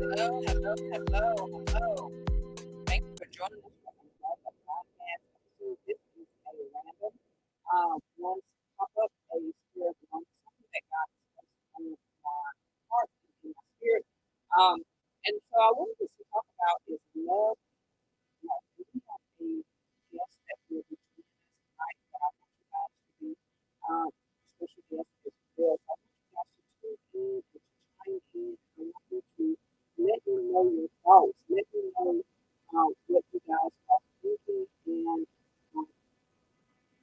Hello, hello, hello, hello. Thank you for joining us for another podcast episode. This is a random once pop up a spirit one something that God has placed on my heart and in my spirit. Um, and so I wanted us to talk about is love. Love. And we have a guest that will be joining us tonight that I want you guys to be special guest as well. So I want you guys to tune in and to chime in. I want you to let me know your thoughts. Let me know what you guys are thinking and um,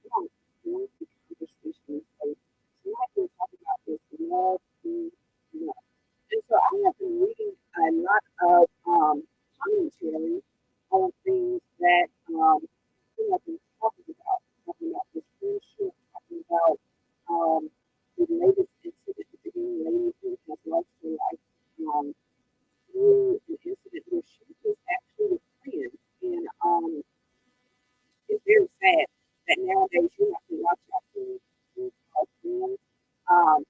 come on, join the conversation. So tonight we're talking about this love is love. And so I have been reading a lot of commentary on things that we have been talking about this friendship, talking about um, the latest incident, the beginning lady who has lost her life through an incident where she was actually with friends. And it's very sad that nowadays you have to watch out for our friends. Um,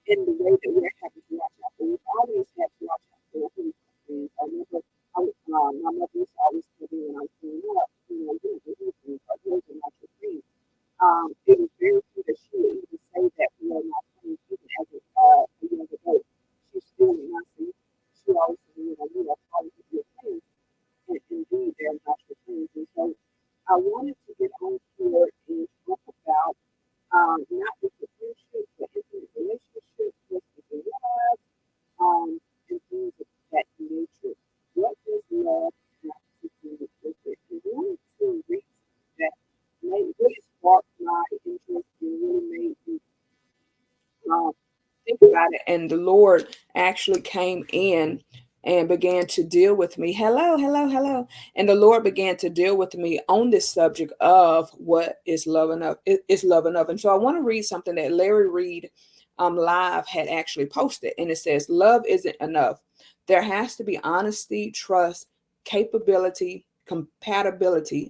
in the way that we're having to watch out for. We've always had to watch out for who our friends. I remember my mother used to always tell me when I was growing up, you don't do things like those are not your friends. It was very true that she would even say that we are not friends even as a young adult. She still would not say, she always said, we are calling to be your friends. And indeed, they're not your friends. And so I wanted to get on here and talk about not just the friendships, but intimate relationships, what's within your lives, and things of that nature. What does love have to do with it? And one of two reasons that really sparked my interest and really made me um, think about it. And the Lord actually came in and began to deal with me. Hello, hello, hello. And the Lord began to deal with me on this subject of what is love enough. Is love enough? And so I want to read something that Larry Reed live had actually posted. And it says, love isn't enough. There has to be honesty, trust, capability, compatibility,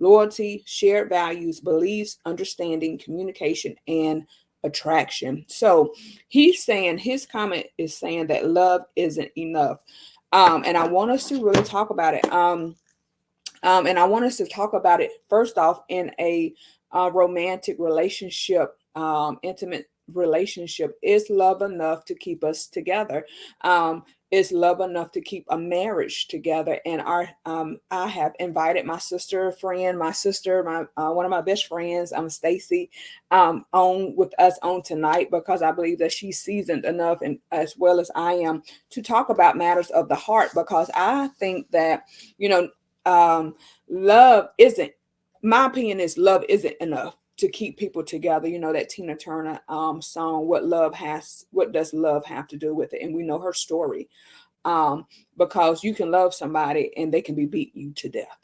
loyalty, shared values, beliefs, understanding, communication, and attraction. So he's saying his comment is saying that love isn't enough. And I want us to really talk about it. And I want us to talk about it first off in a romantic relationship, intimate relationship. Is love enough to keep us together? Is love enough to keep a marriage together? And I have invited my sister, friend, my one of my best friends, Stacy, on with us on tonight because I believe that she's seasoned enough, and as well as I am, to talk about matters of the heart. Because I think that you know um love isn't my opinion is love isn't enough to keep people together. You know that Tina Turner song, what does love have to do with it? And we know her story. Because you can love somebody and they can be beat you to death.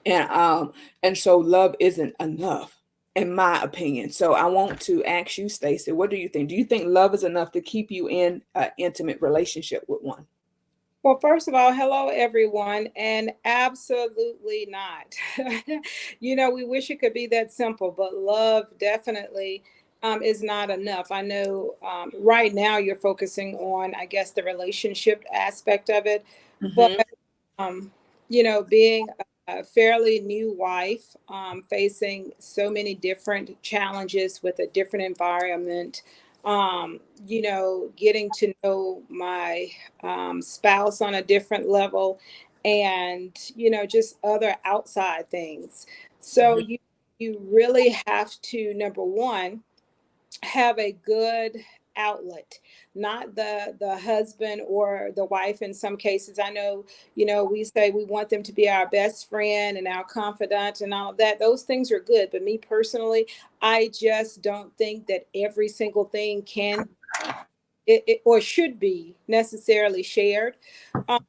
And so love isn't enough in my opinion. So I want to ask you, Stacey, what do you think? Do you think love is enough to keep you in an intimate relationship with one? Well, first of all, hello everyone, and absolutely not. We wish it could be that simple, but love definitely is not enough. I know right now you're focusing on, I guess, the relationship aspect of it, but Mm-hmm. um, being a fairly new wife, facing so many different challenges with a different environment, getting to know my spouse on a different level, and just other outside things. So you really have to, number one, have a good outlet, not the husband or the wife. In some cases, I know, we say we want them to be our best friend and our confidant and all of that. Those things are good, but me personally, I just don't think that every single thing can or should be necessarily shared. um,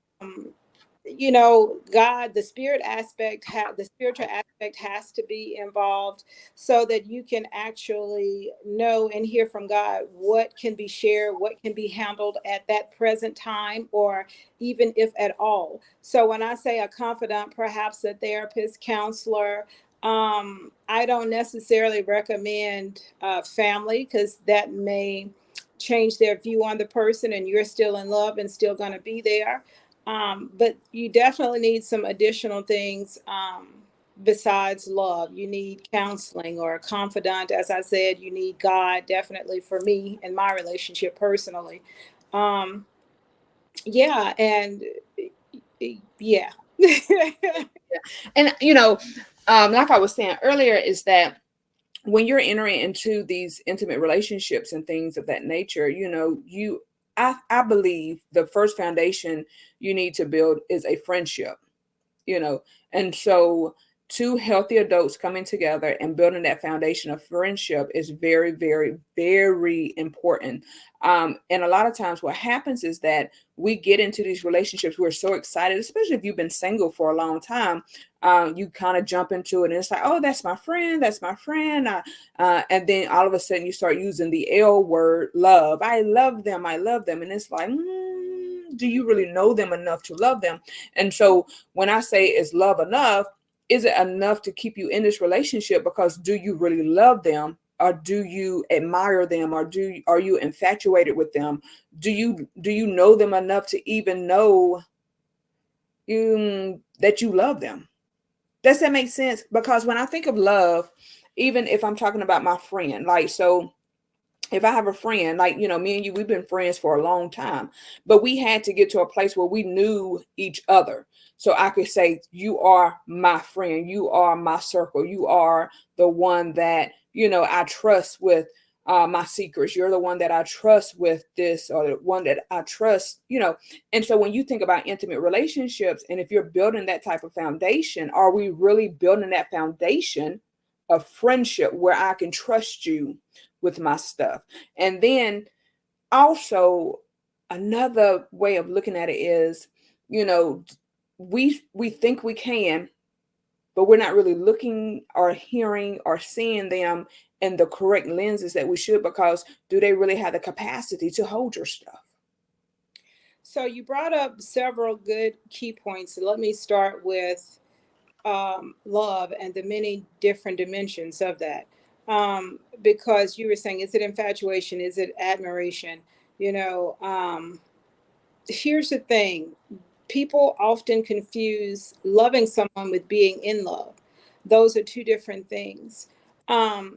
God, the the spiritual aspect has to be involved, so that you can actually know and hear from God what can be shared, what can be handled at that present time, or even if at all. So when I say a confidant, perhaps a therapist, counselor, I don't necessarily recommend family, because that may change their view on the person, and you're still in love and still going to be there. But you definitely need some additional things besides love. You need counseling or a confidant. As I said, you need God, definitely for me in my relationship personally. Um, yeah, and yeah. And like I was saying earlier, is that when you're entering into these intimate relationships and things of that nature, I believe the first foundation you need to build is a friendship. you know and so two healthy adults coming together and building that foundation of friendship is very, very, very important. And a lot of times what happens is that we get into these relationships, we're so excited, especially if you've been single for a long time. You kind of jump into it and it's like, oh, that's my friend, that's my friend. And then all of a sudden you start using the L word, love. I love them, I love them. And it's like, do you really know them enough to love them? And so when I say, is love enough, is it enough to keep you in this relationship? Because do you really love them, or do you admire them, or are you infatuated with them? Do you know them enough to even know that you love them? Does that make sense? Because when I think of love, even if I'm talking about my friend, like, so if I have a friend, like, me and you, we've been friends for a long time, but we had to get to a place where we knew each other. So I could say, you are my friend, you are my circle, you are the one that, I trust with my secrets. You're the one that I trust with this, or the one that I trust. And so when you think about intimate relationships, and if you're building that type of foundation, are we really building that foundation of friendship where I can trust you with my stuff? And then also, another way of looking at it is, you know, we think we can, but we're not really looking or hearing or seeing them in the correct lenses that we should, because do they really have the capacity to hold your stuff? So you brought up several good key points. So let me start with love and the many different dimensions of that. Because you were saying, is it infatuation? Is it admiration? You know, here's the thing, people often confuse loving someone with being in love. Those are two different things. Um,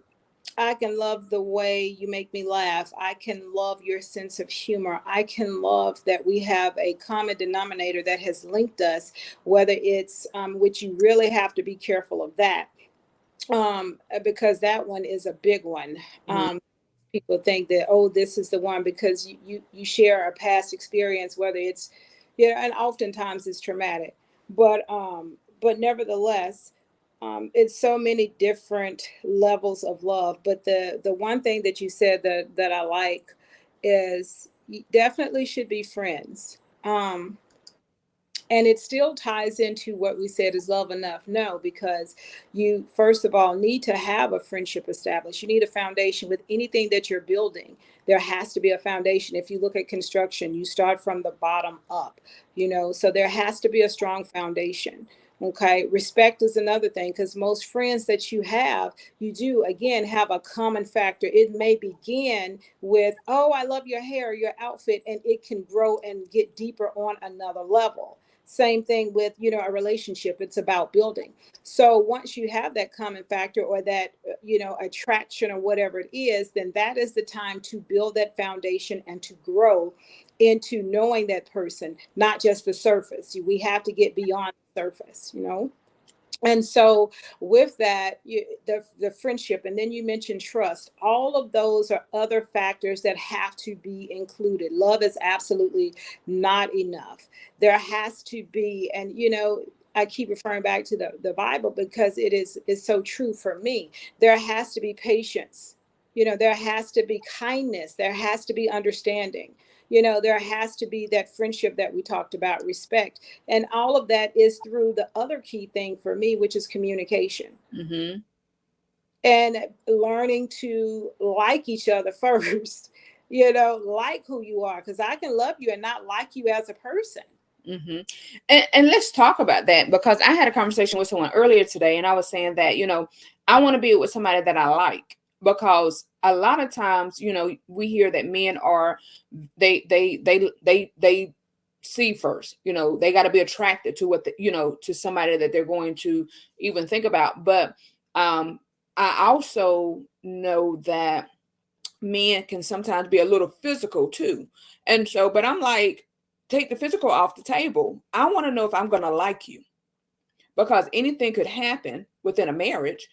I can love the way you make me laugh. I can love your sense of humor. I can love that we have a common denominator that has linked us, whether it's, which you really have to be careful of that, because that one is a big one. Mhm. People think that, oh, this is the one because you share a past experience, whether it's, yeah, and oftentimes it's traumatic, but nevertheless, it's so many different levels of love. But the one thing that you said that I like is you definitely should be friends. And it still ties into what we said, is love enough? No, because you first of all need to have a friendship established. You need a foundation with anything that you're building. There has to be a foundation. If you look at construction, you start from the bottom up, so there has to be a strong foundation. Okay, respect is another thing, because most friends that you have, you do again have a common factor. It may begin with, oh, I love your hair, your outfit, and it can grow and get deeper on another level. Same thing with, a relationship. It's about building. So once you have that common factor, or that, attraction, or whatever it is, then that is the time to build that foundation and to grow into knowing that person, not just the surface. We have to get beyond the surface. And so with that, the friendship, and then you mentioned trust, all of those are other factors that have to be included. Love is absolutely not enough. There has to be, and I keep referring back to the Bible, because is so true for me. There has to be patience. There has to be kindness. There has to be understanding. There has to be that friendship that we talked about, respect. And all of that is through the other key thing for me, which is communication, Mhm. and learning to like each other first. Like who you are, because I can love you and not like you as a person. Mhm. And let's talk about that, because I had a conversation with someone earlier today, and I was saying that, I want to be with somebody that I like. because a lot of times, we hear that men are, they see first, they got to be attracted to to somebody that they're going to even think about. But I also know that men can sometimes be a little physical too. And so, but I'm like, take the physical off the table. I want to know if I'm going to like you, because anything could happen within a marriage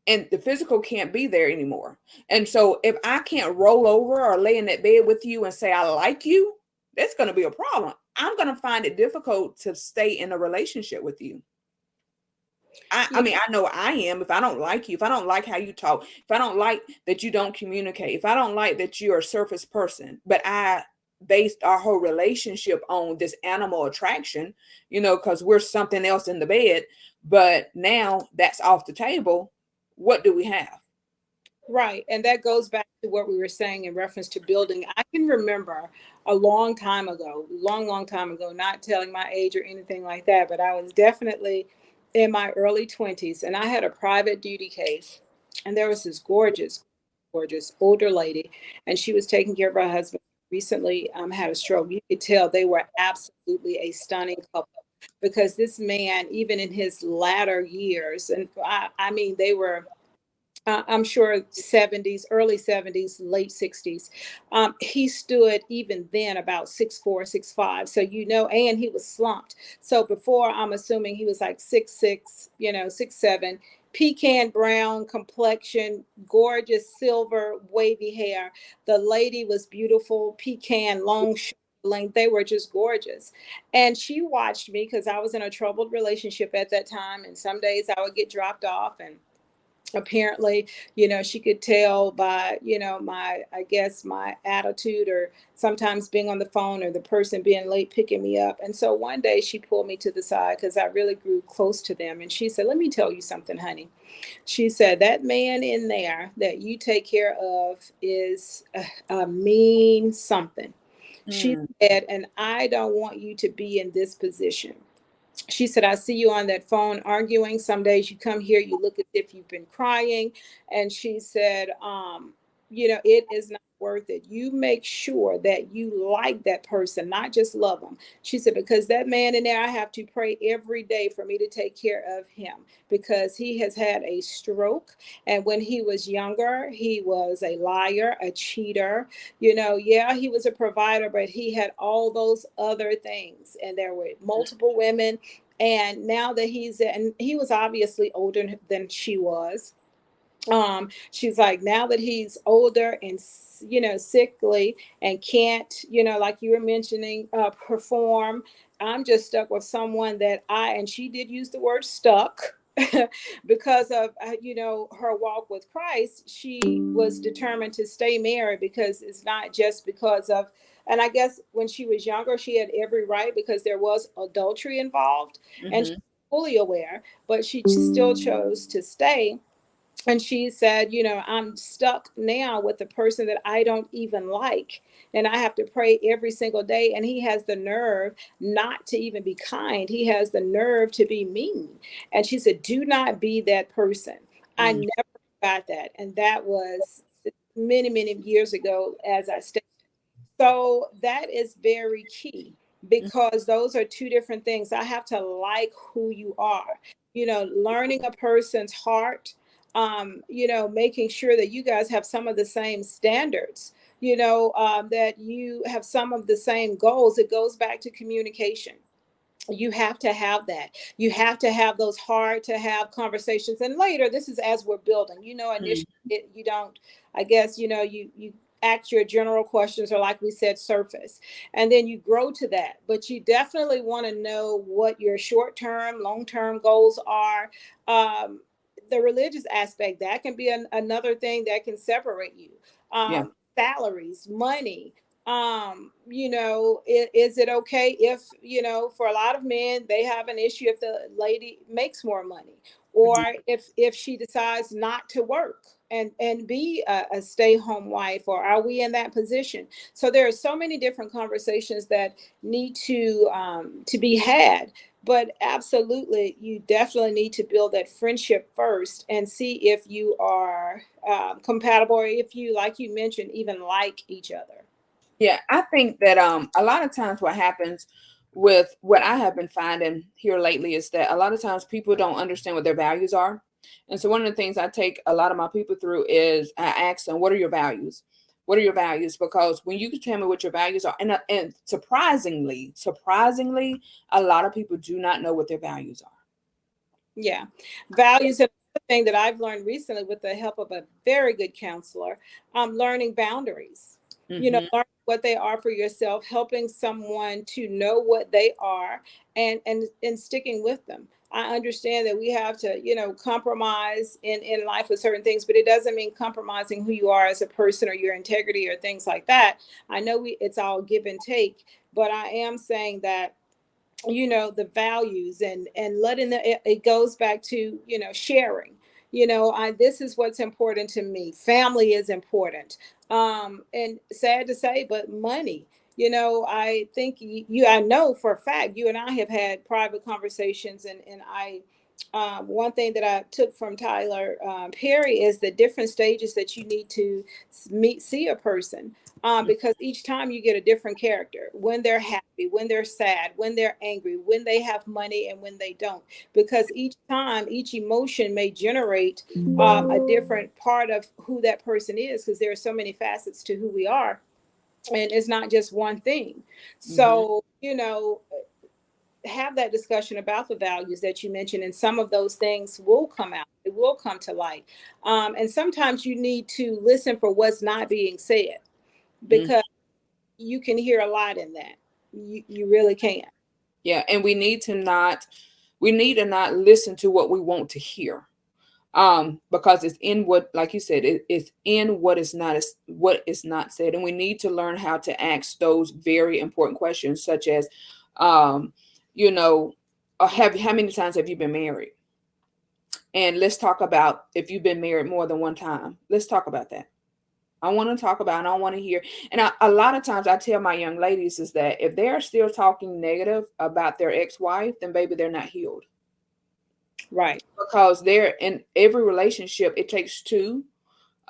and the physical can't be there anymore. And so if I can't roll over or lay in that bed with you and say I like you, that's going to be a problem. I'm going to find it difficult to stay in a relationship with you. I Yeah, mean, I know I am. If I don't like you, if I don't like how you talk, if I don't like that you don't communicate, if I don't like that you're a surface person, but I based our whole relationship on this animal attraction, because we're something else in the bed, but now that's off the table. What do we have? right. And that goes back to what we were saying in reference to building. I can remember a long time ago, long, long time ago, not telling my age or anything like that, but I was definitely in my early 20s and I had a private duty case. And there was this gorgeous, gorgeous older lady, and she was taking care of her husband. Recently had a stroke. You could tell they were absolutely a stunning couple because this man, even in his latter years, and I mean, they were I'm sure 70s, early 70s, late 60s. He stood even then about 6'4", 6'5". So, and he was slumped. So before, I'm assuming he was like 6'6", 6'7", pecan brown complexion, gorgeous silver wavy hair. The lady was beautiful, pecan, long length. They were just gorgeous. And she watched me because I was in a troubled relationship at that time. And some days I would get dropped off, and apparently, she could tell by, my, I guess, my attitude, or sometimes being on the phone, or the person being late picking me up. And so one day she pulled me to the side because I really grew close to them, and she said, let me tell you something, honey. She said, that man in there that you take care of is a mean something. She Mm, said, and I don't want you to be in this position. She said, I see you on that phone arguing. Some days you come here, you look as if you've been crying. And she said, it is not worth it. You make sure that you like that person, not just love them. She said, because that man in there, I have to pray every day for me to take care of him because he has had a stroke. And when he was younger, he was a liar, a cheater. Yeah, he was a provider, but he had all those other things. And there were multiple women, and now that and he was obviously older than she was. She's like, now that he's older and sickly and can't, like you were mentioning, perform, I'm just stuck with someone that and she did use the word stuck. Because of her walk with Christ, she was determined to stay married because it's not just because of, and I guess when she was younger she had every right because there was adultery involved, and she's hmm fully aware, but she still chose to stay. And she said, I'm stuck now with the person that I don't even like. And I have to pray every single day. And he has the nerve not to even be kind. He has the nerve to be mean. And she said, do not be that person. I mm, never got that. And that was many, many years ago, as I stated. So that is very key because those are two different things. I have to like who you are, learning a person's heart, making sure that you guys have some of the same standards, that you have some of the same goals. It goes back to communication. You have to have that. You have to have those hard to have conversations. And later, this is as we're building, initially mm, you don't, I guess, you ask your general questions, or like we said, surface, and then you grow to that. But you definitely want to know what your short-term, long-term goals are. um, the religious aspect, that can be another thing that can separate you. yeah. Salaries, money, is it okay if, for a lot of men, they have an issue if the lady makes more money, Mhm. or if she decides not to work and be a stay-home wife, or are we in that position? So there are so many different conversations that need to be had But absolutely, you definitely need to build that friendship first and see if you are compatible, or if you, like you mentioned, even like each other. Yeah, I think that a lot of times what happens with what I have been finding here lately is that a lot of times people don't understand what their values are. And so one of the things I take a lot of my people through is I ask them, what are your values? What are your values? Because when you can tell me what your values are, and surprisingly, a lot of people do not know what their values are. Yeah. Values. And another thing that I've learned recently with the help of a very good counselor, learning boundaries. Hmm. Learning what they are for yourself, helping someone to know what they are, and sticking with them. I understand that we have to, compromise in life with certain things, but it doesn't mean compromising who you are as a person or your integrity or things like that. I know it's all give and take, but I am saying that the values, and letting it goes back to sharing. I this is what's important to me. Family is important. And sad to say, but money, I think I know for a fact you and I have had private conversations, and I one thing that I took from Tyler Perry is the different stages that you need to see a person, because each time you get a different character, when they're happy, when they're sad, when they're angry, when they have money, and when they don't. Because each time, each emotion may generate a different part of who that person is, because there are so many facets to who we are, and it's not just one thing. Hmm. So, have that discussion about the values that you mentioned, and some of those things will come out. It will come to light. And sometimes you need to listen for what's not being said, because you can hear a lot in that. You really can. Yeah, and we need to not listen to what we want to hear. Because it's in what, like you said, it's in what is not said, and we need to learn how to ask those very important questions, such as, um, you know, have how many times have you been married? And let's talk about if you've been married more than one time. Let's talk about that. I want to talk about, and I want to hear. And a lot of times I tell my young ladies is that if they're still talking negative about their ex-wife, then baby, they're not healed. Right. Because they're in every relationship, it takes two.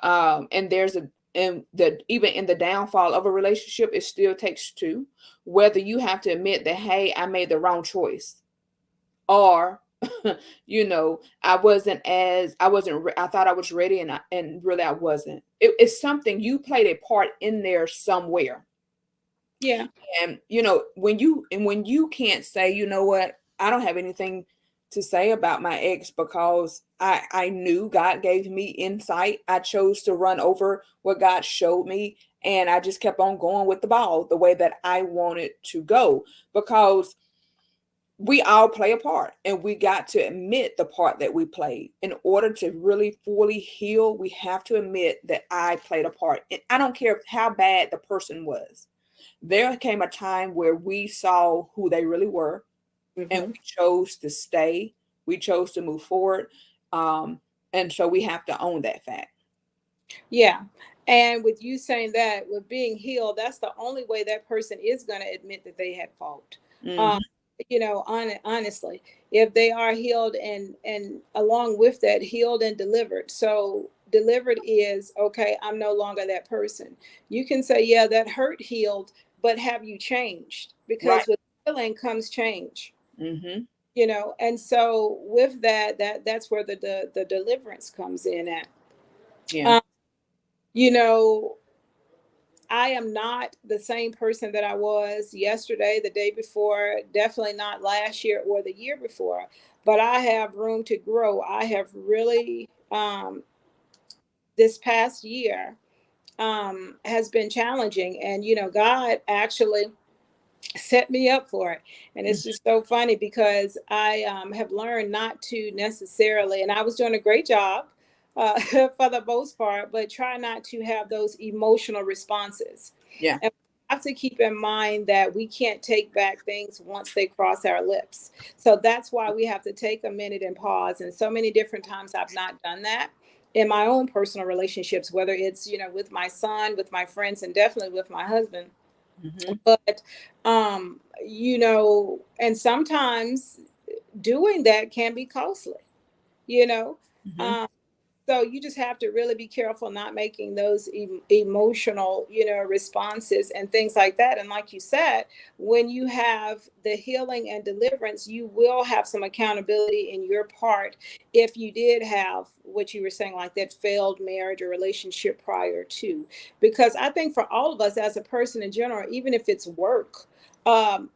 And there's a and the even in the downfall of a relationship, it still takes two. Whether you have to admit that, hey, I made the wrong choice, or I thought I was ready, and really I wasn't. It's something you played a part in there somewhere. Yeah. And when you can't say, you know what, I don't have anything to say about my ex, because I knew God gave me insight. I chose to run over what God showed me, and I just kept on going with the ball the way that I wanted to go, because we all play a part, and we got to admit the part that we played. In order to really fully heal, we have to admit that I played a part. And I don't care how bad the person was. There came a time where we saw who they really were, and Hmm. we chose to stay. We chose to move forward. Um, and so we have to own that fact. Yeah. And with you saying that, with being healed, that's the only way that person is going to admit that they had fault. Um, Hmm. honestly, if they are healed, and along with that, healed and delivered. So delivered is okay. I'm no longer that person. You can say, yeah, that hurt healed, but have you changed? Right. Because with healing comes change. Hmm. And so with that's where the deliverance comes in at. Yeah. Um, you know I am not the same person that I was yesterday, the day before, definitely not last year or the year before, but I have room to grow. I have really, this past year, has been challenging. And, God actually set me up for it. And it's just so funny, because I have learned not to necessarily, and I was doing a great job for the most part, but try not to have those emotional responses. Yeah. And we have to keep in mind that we can't take back things once they cross our lips. So that's why we have to take a minute and pause. And so many different times I've not done that in my own personal relationships, whether it's, with my son, with my friends, and definitely with my husband. Hmm. But um and sometimes doing that can be costly, you know. Hmm. Um, so you just have to really be careful not making those emotional, responses and things like that. And like you said, when you have the healing and deliverance, you will have some accountability in your part if you did have what you were saying, like that failed marriage or relationship prior to. Because I think for all of us as a person in general, even if it's work,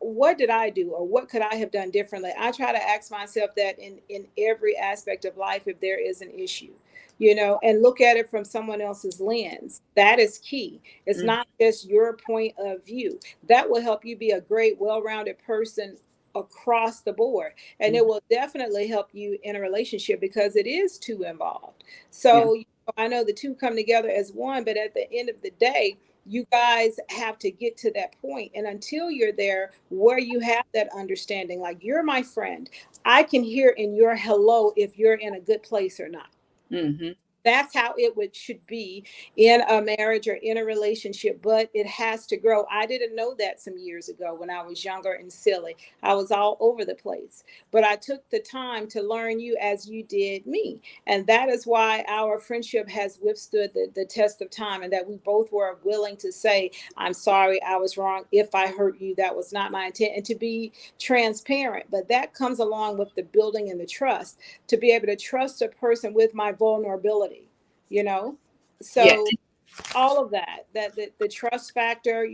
what did I do or what could I have done differently? I try to ask myself that in every aspect of life if there is an issue, and look at it from someone else's lens. That is key. It's Mm. not just your point of view. That will help you be a great, well rounded person across the board. And it Mm. will definitely help you in a relationship because it is two involved. Yeah. So I know the two come together as one, but at the end of the day, you guys have to get to that point. And until you're there where you have that understanding, like you're my friend, I can hear in your hello if you're in a good place or not. Hmm. That's how it would should be in a marriage or in a relationship, but it has to grow. I didn't know that some years ago when I was younger and silly. I was all over the place, but I took the time to learn you as you did me, and that is why our friendship has withstood the test of time, and that we both were willing to say, I'm sorry, I was wrong. If I hurt you, that was not my intent, and to be transparent. But that comes along with the building and the trust, to be able to trust a person with my vulnerability, you know? Yeah. So all of that the trust factor,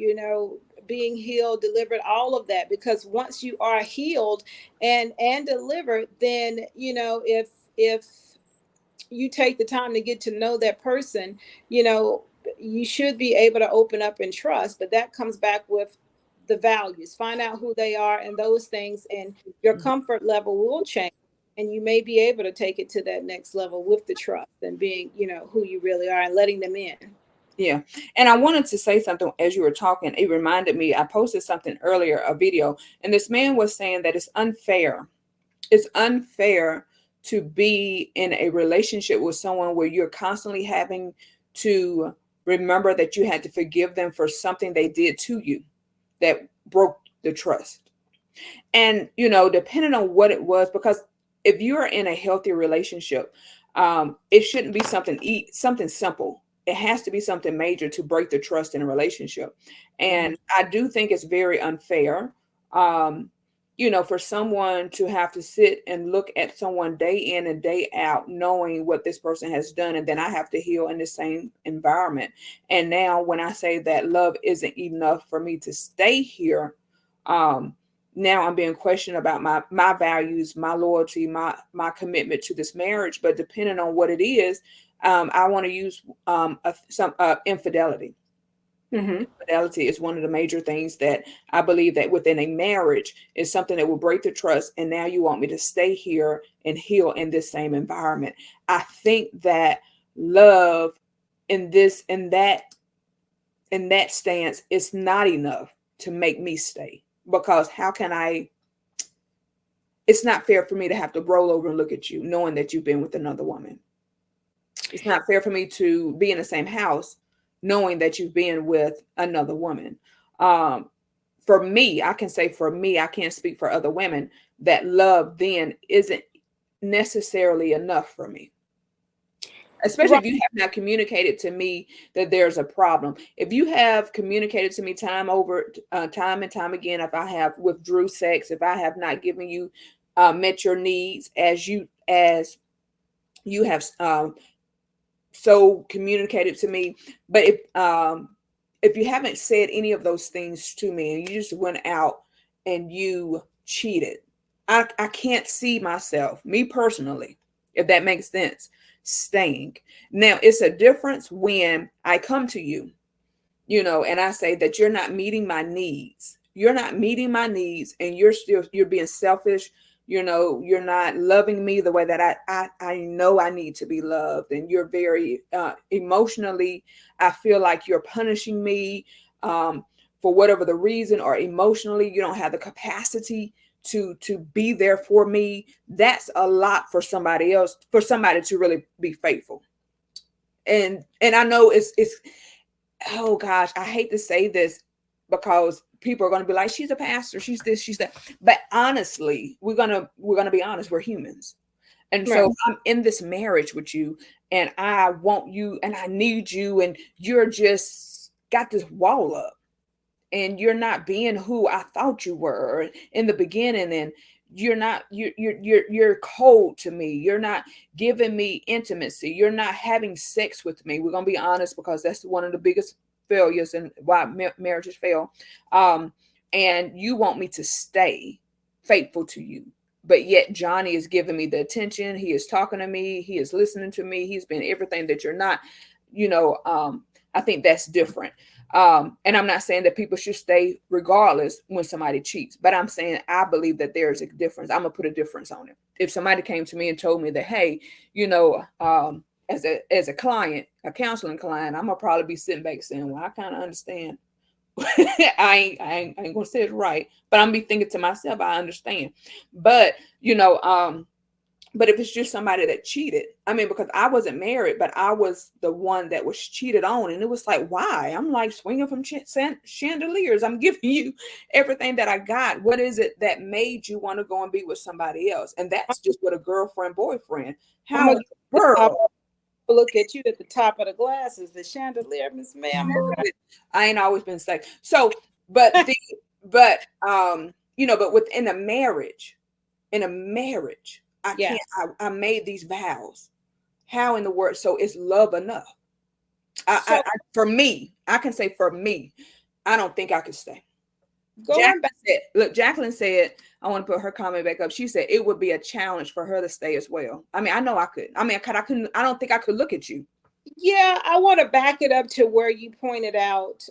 being healed, delivered, all of that, because once you are healed and delivered, then, if you take the time to get to know that person, you know, you should be able to open up and trust. But that comes back with the values. Find out who they are and those things, and your comfort level will change. And you may be able to take it to that next level with the trust and being, who you really are and letting them in. Yeah. And I wanted to say something as you were talking. It reminded me, I posted something earlier, a video, and this man was saying that it's unfair. It's unfair to be in a relationship with someone where you're constantly having to remember that you had to forgive them for something they did to you that broke the trust. And depending on what it was, because if you are in a healthy relationship, it shouldn't be something simple. It has to be something major to break the trust in a relationship. Mhm. And I do think it's very unfair, for someone to have to sit and look at someone day in and day out knowing what this person has done, and then I have to heal in the same environment. And now when I say that love isn't enough for me to stay here, um now I'm being questioned about my values, my loyalty, my commitment to this marriage. But depending on what it is, I want to use some infidelity. Mhm. Infidelity is one of the major things that I believe that within a marriage is something that will break the trust. And now you want me to stay here and heal in this same environment. I think that love in this in that stance is not enough to make me stay, because how can I? It's not fair for me to have to roll over and look at you knowing that you've been with another woman. It's not fair for me to be in the same house knowing that you've been with another woman. Um, for me, I can say for me, I can't speak for other women, that love then isn't necessarily enough for me. Especially Right. if you have not communicated to me that there's a problem. If you have communicated to me time and time again, if I have withdrew sex, if I have not given you met your needs as you have so communicated to me. But if you haven't said any of those things to me and you just went out and you cheated, I can't see myself, me personally, if that makes sense, staying. Now it's a difference when I come to you, and I say that you're not meeting my needs. You're not meeting my needs, and you're being selfish. You're not loving me the way that I know I need to be loved, and you're very emotionally. I feel like you're punishing me for whatever the reason, or emotionally you don't have the capacity to be there for me. That's a lot for somebody else, for somebody to really be faithful. And I know it's oh gosh, I hate to say this, because people are going to be like, she's a pastor, she's this, she's that. But honestly, we're gonna be honest, we're humans. And Right. so I'm in this marriage with you, and I want you, and I need you, and you're just got this wall up, and you're not being who I thought you were in the beginning, and you're not, you're cold to me. You're not giving me intimacy. You're not having sex with me. We're gonna be honest, because that's one of the biggest failures and why marriages fail. Um, and you want me to stay faithful to you, but yet Johnny is giving me the attention. He is talking to me. He is listening to me. He's been everything that you're not. You know, I think that's different. And I'm not saying that people should stay regardless when somebody cheats, but I'm saying I believe that there's a difference. I'm gonna put a difference on it. If somebody came to me and told me that, hey, you know, as a client, a counseling client, I'm gonna probably be sitting back saying, well, I kind of understand. I ain't gonna say it right, but I'm be thinking to myself, I understand. But you know, but if it's just somebody that cheated, I mean, because I wasn't married, but I was the one that was cheated on. And it was like, why? I'm like swinging from chandeliers. I'm giving you everything that I got. What is it that made you want to go and be with somebody else? And that's just with a girlfriend, boyfriend. I'm How gonna in get the the top world? look at you at the top of the glasses, the chandelier, Miss Ma'am. Okay. I ain't always been safe. So, but the, but, you know, but within a marriage, in a marriage, I can't, Yes. I made these vows. How in the world? So is love enough? So For me, I can say for me, I don't think I could stay. going Jacqueline back, said, look, Jacqueline said, I want to put her comment back up. She said it would be a challenge for her to stay as well. I mean, I know I could. I mean, I couldn't, I don't think I could look at you. yeah, I want to back it up to where you pointed out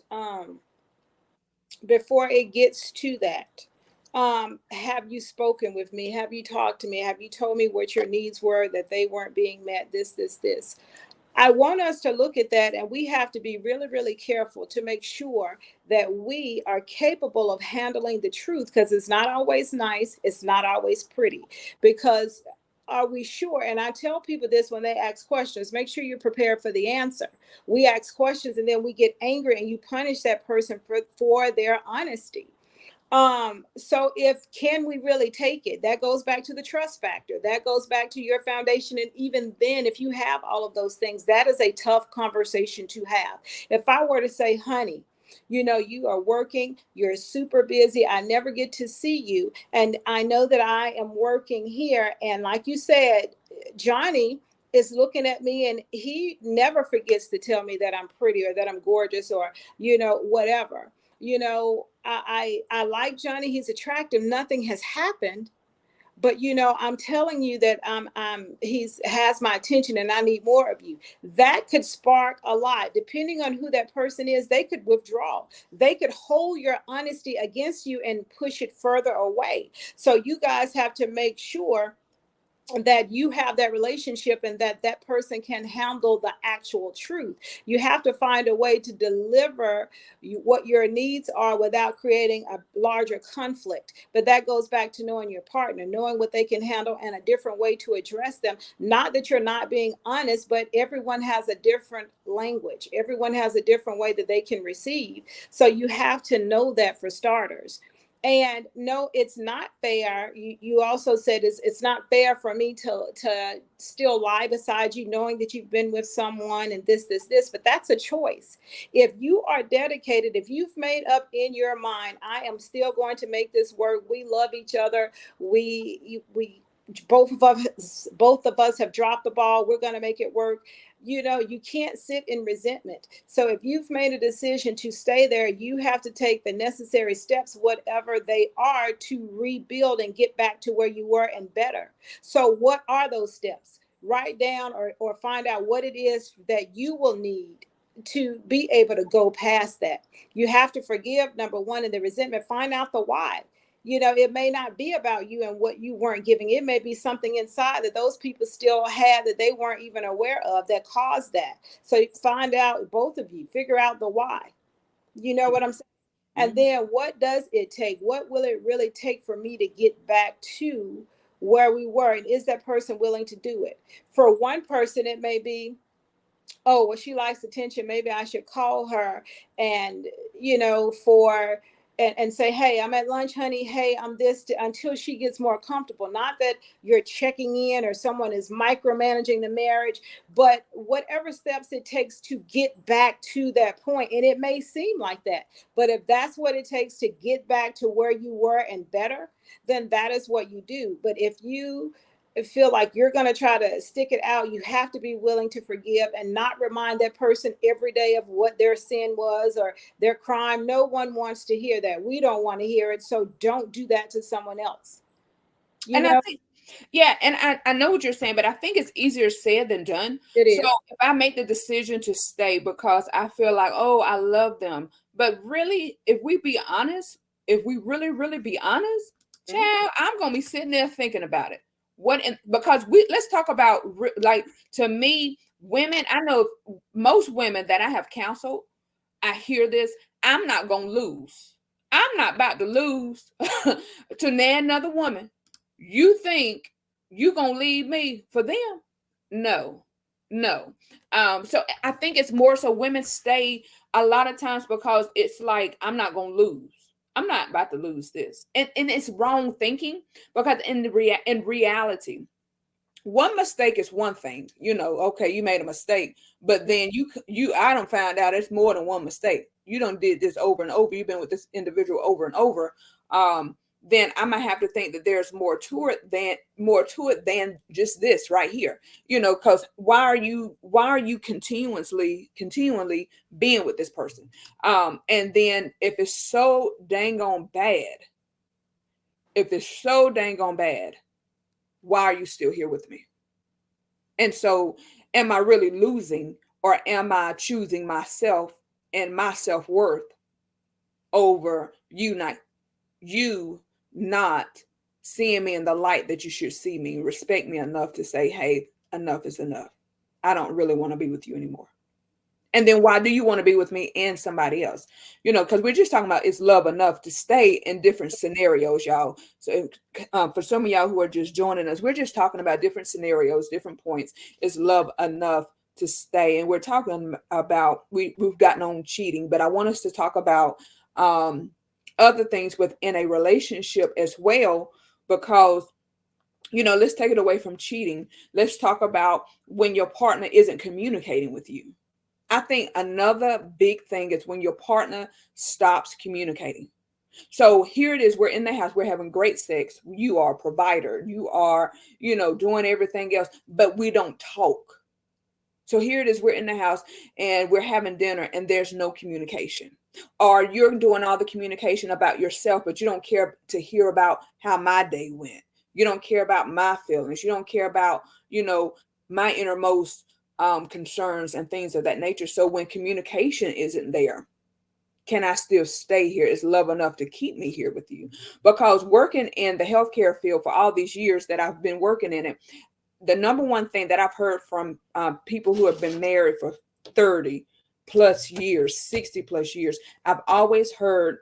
before it gets to that. Have you spoken with me? Have you talked to me? Have you told me what your needs were, that they weren't being met? This. I want us to look at that, and we have to be really, really careful to make sure that we are capable of handling the truth, because it's not always nice, it's not always pretty. Because are we sure? And I tell people this when they ask questions, make sure you're prepared for the answer. We ask questions and then we get angry and you punish that person for their honesty. So if can we really take it? That goes back to the trust factor. That goes back to your foundation. And even then, if you have all of those things, that is a tough conversation to have. If I were to say, honey, you know, you are working, you're super busy, I never get to see you, and I know that I am working here, and like you said, Johnny is looking at me and he never forgets to tell me that I'm pretty or that I'm gorgeous or, you know, whatever. You know, I like Johnny, he's attractive, nothing has happened, but you know, I'm telling you that he's has my attention and I need more of you. That could spark a lot. Depending on who that person is, they could withdraw, they could hold your honesty against you and push it further away. So you guys have to make sure that you have that relationship and that that person can handle the actual truth. You have to find a way to deliver what your needs are without creating a larger conflict. But that goes back to knowing your partner, knowing what they can handle and a different way to address them. Not that you're not being honest, but everyone has a different language, everyone has a different way that they can receive. So you have to know that for starters. And no, it's not fair. You also said it's not fair for me to still lie beside you, knowing that you've been with someone and this. But that's a choice. If you are dedicated, if you've made up in your mind, I am still going to make this work. We love each other. We both of us have dropped the ball. We're going to make it work. You know, you can't sit in resentment. So if you've made a decision to stay there, you have to take the necessary steps, whatever they are, to rebuild and get back to where you were and better. So what are those steps? Write down or find out what it is that you will need to be able to go past that. You have to forgive, number one, and the resentment. Find out the why. You know, it may not be about you and what you weren't giving. It may be something inside that those people still had that they weren't even aware of that caused that. So find out, both of you, figure out the why. You know what I'm saying? And Mhm. then what does it take? What will it really take for me to get back to where we were? And is that person willing to do it? For one person, it may be, oh, well, she likes attention, maybe I should call her, and for and say, hey, I'm at lunch, honey, hey, I'm this, until she gets more comfortable. Not that you're checking in or someone is micromanaging the marriage, but whatever steps it takes to get back to that point. And it may seem like that, but if that's what it takes to get back to where you were and better, then that is what you do. But if you feel like you're going to try to stick it out, you have to be willing to forgive and not remind that person every day of what their sin was or their crime. No one wants to hear that. We don't want to hear it. So don't do that to someone else. You And I know, think, yeah, and I know what you're saying, but I think it's easier said than done. it So is. if I make the decision to stay because I feel like, oh, I love them, but really, if we be honest, if we really, really be honest, Mhm. child, I'm gonna be sitting there thinking about it. What? Because let's talk about like, to me, women. I know most women that I have counseled. I hear this. I'm not gonna lose. I'm not about to lose to another woman. You think you gonna leave me for them? No, no. So I think it's more so women stay a lot of times because it's like, I'm not gonna lose. I'm not about to lose this, and it's wrong thinking, because in reality, one mistake is one thing, okay, you made a mistake, but then I don't find out it's more than one mistake. You don't did this over and over. You've been with this individual over and over. Then I might have to think that there's more to it than just this right here. Because why are you continually being with this person? And then if it's so dang on bad, why are you still here with me? And so, am I really losing, or am I choosing myself and my self-worth over you not seeing me in the light that you should see me, respect me enough to say, hey, enough is enough. I don't really want to be with you anymore. And then why do you want to be with me and somebody else? Because we're just talking about, it's love enough to stay in different scenarios, y'all. So for some of y'all who are just joining us, we're just talking about different scenarios, different points. Is love enough to stay? And we're talking about, we've gotten on cheating, but I want us to talk about other things within a relationship as well, because let's take it away from cheating. Let's talk about when your partner isn't communicating with you. I think another big thing is when your partner stops communicating. So here it is, we're in the house, we're having great sex. You are a provider, you are, doing everything else, but we don't talk. So here it is, we're in the house and we're having dinner and there's no communication. Or you're doing all the communication about yourself, but you don't care to hear about how my day went. You don't care about my feelings. You don't care about, my innermost concerns and things of that nature. So when communication isn't there, can I still stay here? Is love enough to keep me here with you? Because working in the healthcare field for all these years that I've been working in it, the number one thing that I've heard from people who have been married for 30 plus years, 60 plus years, I've always heard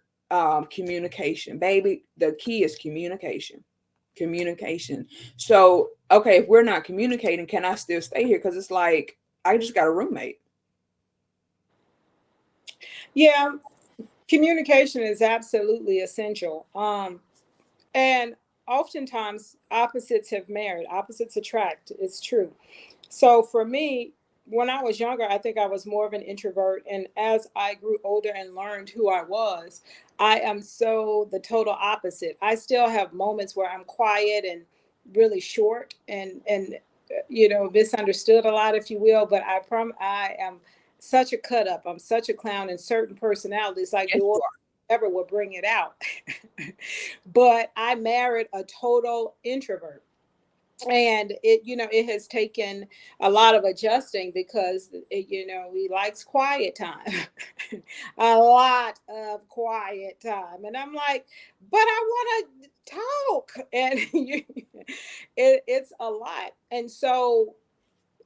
communication. Baby, the key is communication. Communication. So, okay, if we're not communicating, can I still stay here? Because it's like, I just got a roommate. Yeah, communication is absolutely essential. And oftentimes opposites have married, opposites attract. It's true. So for me, when I was younger, I think I was more of an introvert. And as I grew older and learned who I was, I am so the total opposite. I still have moments where I'm quiet and really short and misunderstood a lot, if you will. But I am such a cut up. I'm such a clown, and certain personalities like Yes, yours you ever will bring it out. But I married a total introvert, and it has taken a lot of adjusting because he likes quiet time. A lot of quiet time, and I'm like, but I want to talk, and it's a lot. And so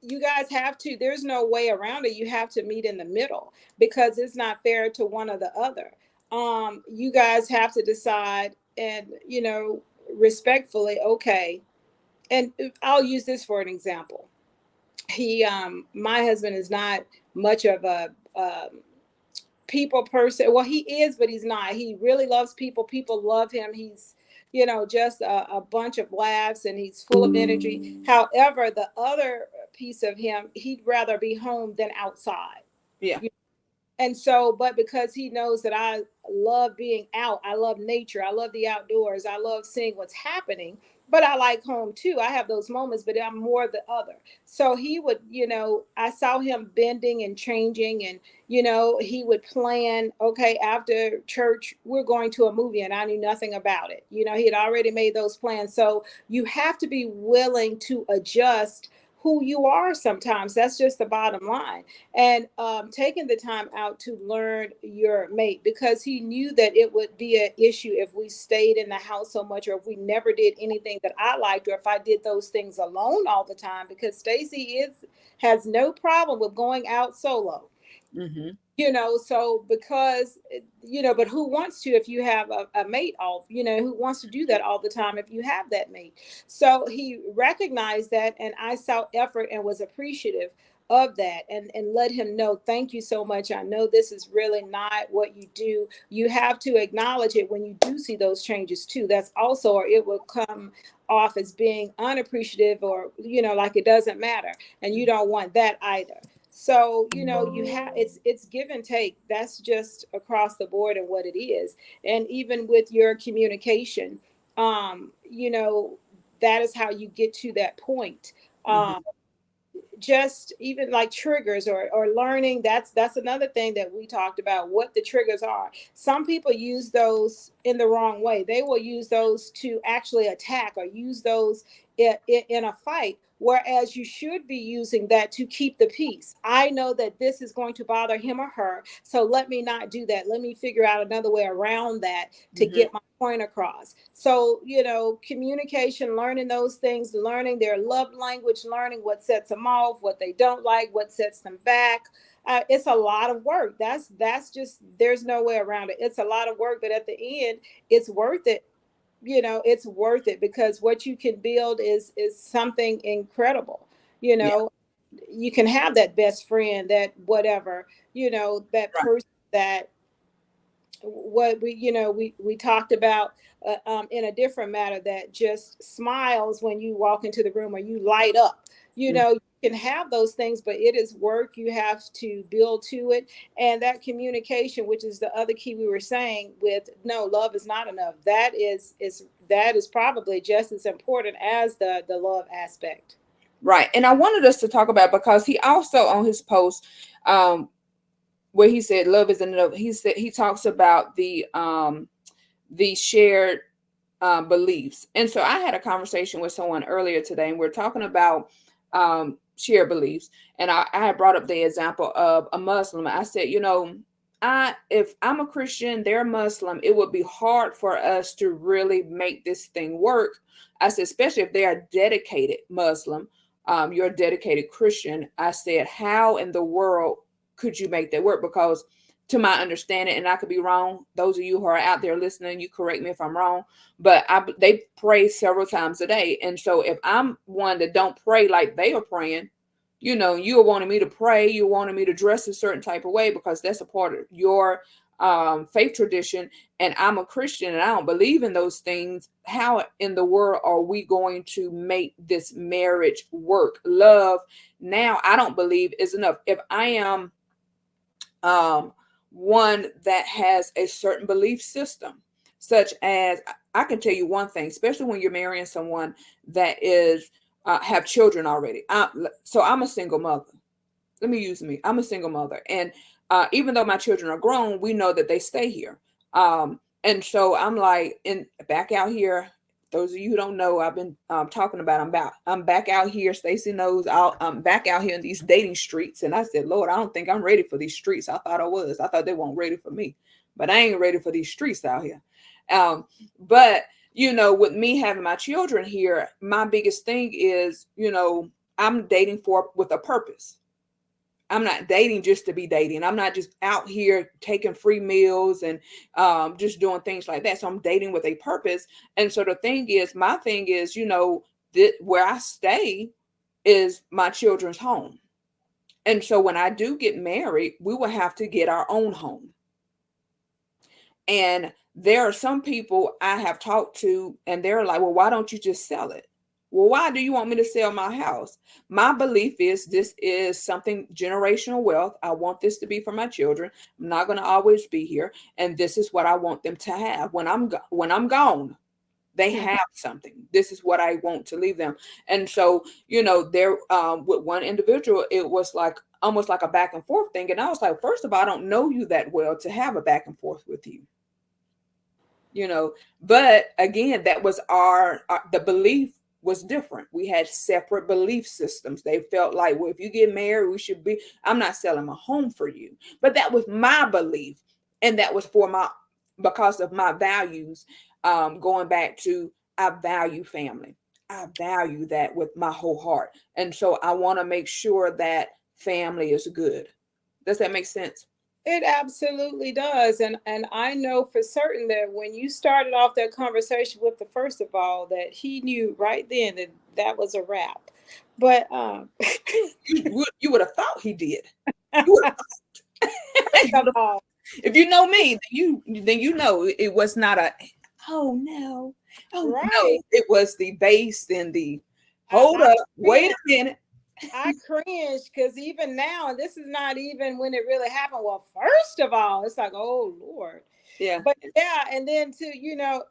you guys have to, there's no way around it, you have to meet in the middle, because it's not fair to one or the other. You guys have to decide, and respectfully, okay. And I'll use this for an example. he my husband is not much of a people person. Well, he is, but he's not. He really loves people. People love him. He's, just a bunch of laughs, and he's full of energy. However, the other piece of him, he'd rather be home than outside. Yeah. And so, but because he knows that I love being out, I love nature, I love the outdoors, I love seeing what's happening, but I like home too. I have those moments, but I'm more the other. So he would, I saw him bending and changing, and he would plan, okay, after church we're going to a movie, and I knew nothing about it. He had already made those plans. So you have to be willing to adjust who you are sometimes. That's just the bottom line. And taking the time out to learn your mate, because he knew that it would be an issue if we stayed in the house so much, or if we never did anything that I liked, or if I did those things alone all the time. Because Stacy has no problem with going out solo. Mm-hmm. So because but who wants to, if you have a mate, all who wants to do that all the time if you have that mate? So he recognized that, and I saw effort and was appreciative of that, and let him know, thank you so much. I know this is really not what you do. You have to acknowledge it when you do see those changes too. That's also, or it will come off as being unappreciative, or like it doesn't matter, and you don't want that either. So you have, it's give and take. That's just across the board and what it is. And even with your communication, that is how you get to that point. Mm-hmm. um just even like triggers, or learning. That's another thing that we talked about, what the triggers are. Some people use those in the wrong way. They will use those to actually attack, or use those in a fight, whereas you should be using that to keep the peace. I know that this is going to bother him or her, so let me not do that. Let me figure out another way around that to Mm-hmm. get my point across. So communication, learning those things, learning their love language, learning what sets them off, what they don't like, what sets them back. It's a lot of work. That's just, there's no way around it. It's a lot of work, but at the end it's worth it. It's worth it, because what you can build is something incredible. you Yeah. know you can have that best friend, that whatever, that Right. person that, what we talked about, in a different matter, that just smiles when you walk into the room, or you light up. You can have those things, but it is work. You have to build to it. And that communication, which is the other key we were saying, with no, love is not enough. That is probably just as important as the love aspect. Right. And I wanted us to talk about, because he also on his post, um, where he said love isn't enough, he said he talks about the shared beliefs. And so I had a conversation with someone earlier today, and we're talking about shared beliefs. And I had brought up the example of a Muslim. I said, if I'm a Christian, they're Muslim, it would be hard for us to really make this thing work. I said, especially if they are dedicated Muslim, you're a dedicated Christian. I said, how in the world could you make that work? Because to my understanding, and I could be wrong, those of you who are out there listening, you correct me if I'm wrong, but they pray several times a day. And so if I'm one that don't pray like they are praying, you wanted me to pray, you wanted me to dress a certain type of way because that's a part of your faith tradition, and I'm a Christian and I don't believe in those things. How in the world are we going to make this marriage work? Love now, I don't believe is enough. If I am um, one that has a certain belief system, such as, I can tell you one thing, especially when you're marrying someone that is have children already. So I'm a single mother. Let me use me. I'm a single mother, and even though my children are grown, we know that they stay here. And so I'm like, in back out here. Those of you who don't know, I've been talking about. I'm back out here. Stacy knows. I'm back out here in these dating streets, and I said, Lord, I don't think I'm ready for these streets. I thought I was. I thought they weren't ready for me, but I ain't ready for these streets out here. But with me having my children here, my biggest thing is, I'm dating with a purpose. I'm not dating just to be dating. I'm not just out here taking free meals and just doing things like that. So I'm dating with a purpose. And so my thing is, where I stay, is my children's home. And so when I do get married, we will have to get our own home. And there are some people I have talked to, and they're like, well, why don't you just sell it? Well, why do you want me to sell my house? My belief is this is something generational wealth. I want this to be for my children. I'm not going to always be here, and this is what I want them to have when I'm gone. They Hmm. have something. This is what I want to leave them. And so, there with one individual, it was like almost like a back and forth thing. And I was like, first of all, I don't know you that well to have a back and forth with you, you know but again, that was our the belief was different. We had separate belief systems. They felt like, well, if you get married, we should be I'm not selling my home for you. But that was my belief, and that was for my because of my values. Going back to, I value family. I value that with my whole heart, and so I want to make sure that family is good. Does that make sense? It absolutely does. And I know for certain that when you started off that conversation with the first of all, that he knew right then that that was a wrap. But You would have thought he did. You would first of have. all, If you know me, then it was not a, oh no, oh no. right. It was the base and the, I, hold I up, wait cringe. a minute. I cringe because even now, and this is not even when it really happened. Well, first of all, it's like, oh Lord. Yeah. But yeah, and then to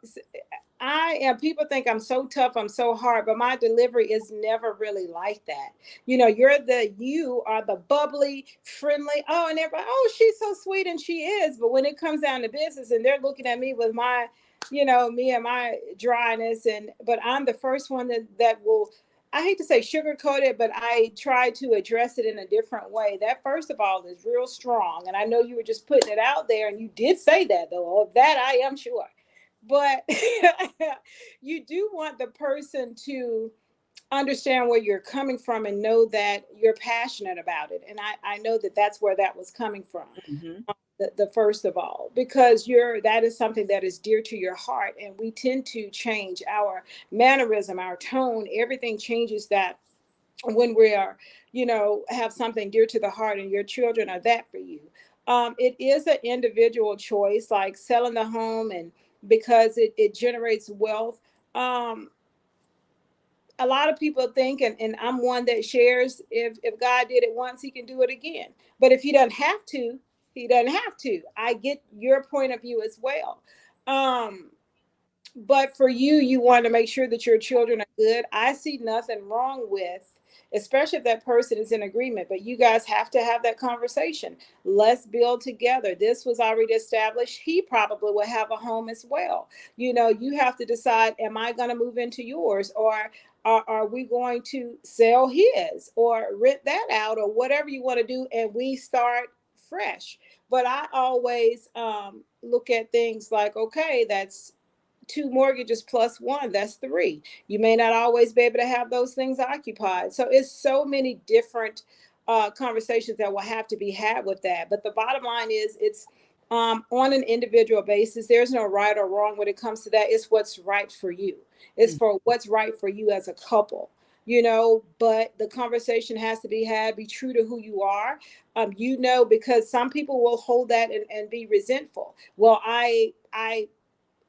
I am, people think I'm so tough, I'm so hard, but my delivery is never really like that. You are the bubbly, friendly, oh, and everybody, oh, she's so sweet, and she is. But when it comes down to business and they're looking at me with my, me and my dryness, but I'm the first one that will, I hate to say sugarcoat it, but I try to address it in a different way. That, first of all, is real strong. And I know you were just putting it out there, and you did say that, though. Of that, I am sure. But you do want the person to understand where you're coming from and know that you're passionate about it. And I know that that's where that was coming from. Hmm. The first of all, because that is something that is dear to your heart, and we tend to change our mannerism, our tone, everything changes that when we are, have something dear to the heart, and your children are that for you. It is an individual choice, like selling the home, and because it generates wealth. um, a lot of people think, and I'm one that shares, if God did it once, he can do it again. But if he doesn't have to, he doesn't have to. I get your point of view as well. um but for you, you want to make sure that your children are good. I see nothing wrong with, especially if that person is in agreement, but you guys have to have that conversation. Let's build together. This was already established. He probably will have a home as well. You have to decide, am I going to move into yours, or are we going to sell his or rent that out, or whatever you want to do, and we start fresh. But I always look at things like, okay, that's two mortgages plus one, that's three. You may not always be able to have those things occupied. So it's so many different conversations that will have to be had with that. But the bottom line is, it's on an individual basis. There's no right or wrong when it comes to that. It's what's right for you. It's for what's right for you as a couple. But the conversation has to be had, be true to who you are. Because some people will hold that and be resentful. Well, I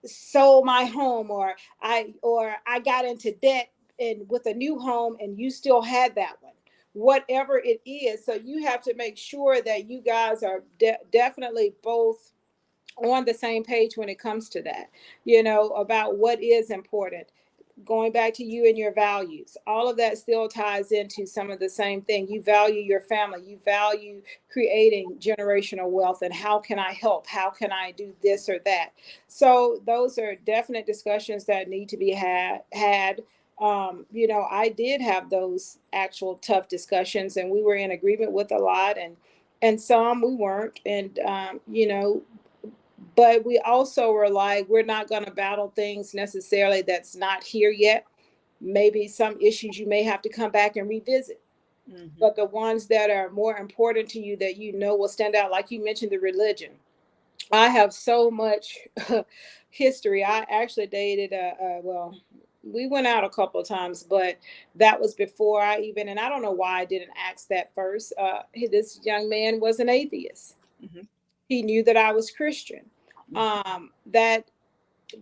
sold my home, or I got into debt and with a new home, and you still had that one, whatever it is. So you have to make sure that you guys are definitely both on the same page when it comes to that, about what is important. Going back to you and your values, all of that still ties into some of the same thing. You value your family, you value creating generational wealth, and how can I help, how can I do this or that. So those are definite discussions that need to be had. I did have those actual tough discussions, and we were in agreement with a lot, and some we weren't. And but we also were like, we're not going to battle things necessarily that's not here yet. Maybe some issues you may have to come back and revisit, Hmm. but the ones that are more important to you, that will stand out, like you mentioned, the religion. I have so much history. I actually dated, well, we went out a couple of times, but that was before I even, and I don't know why I didn't ask that first. This young man was an atheist. Mhm. He knew that I was Christian. That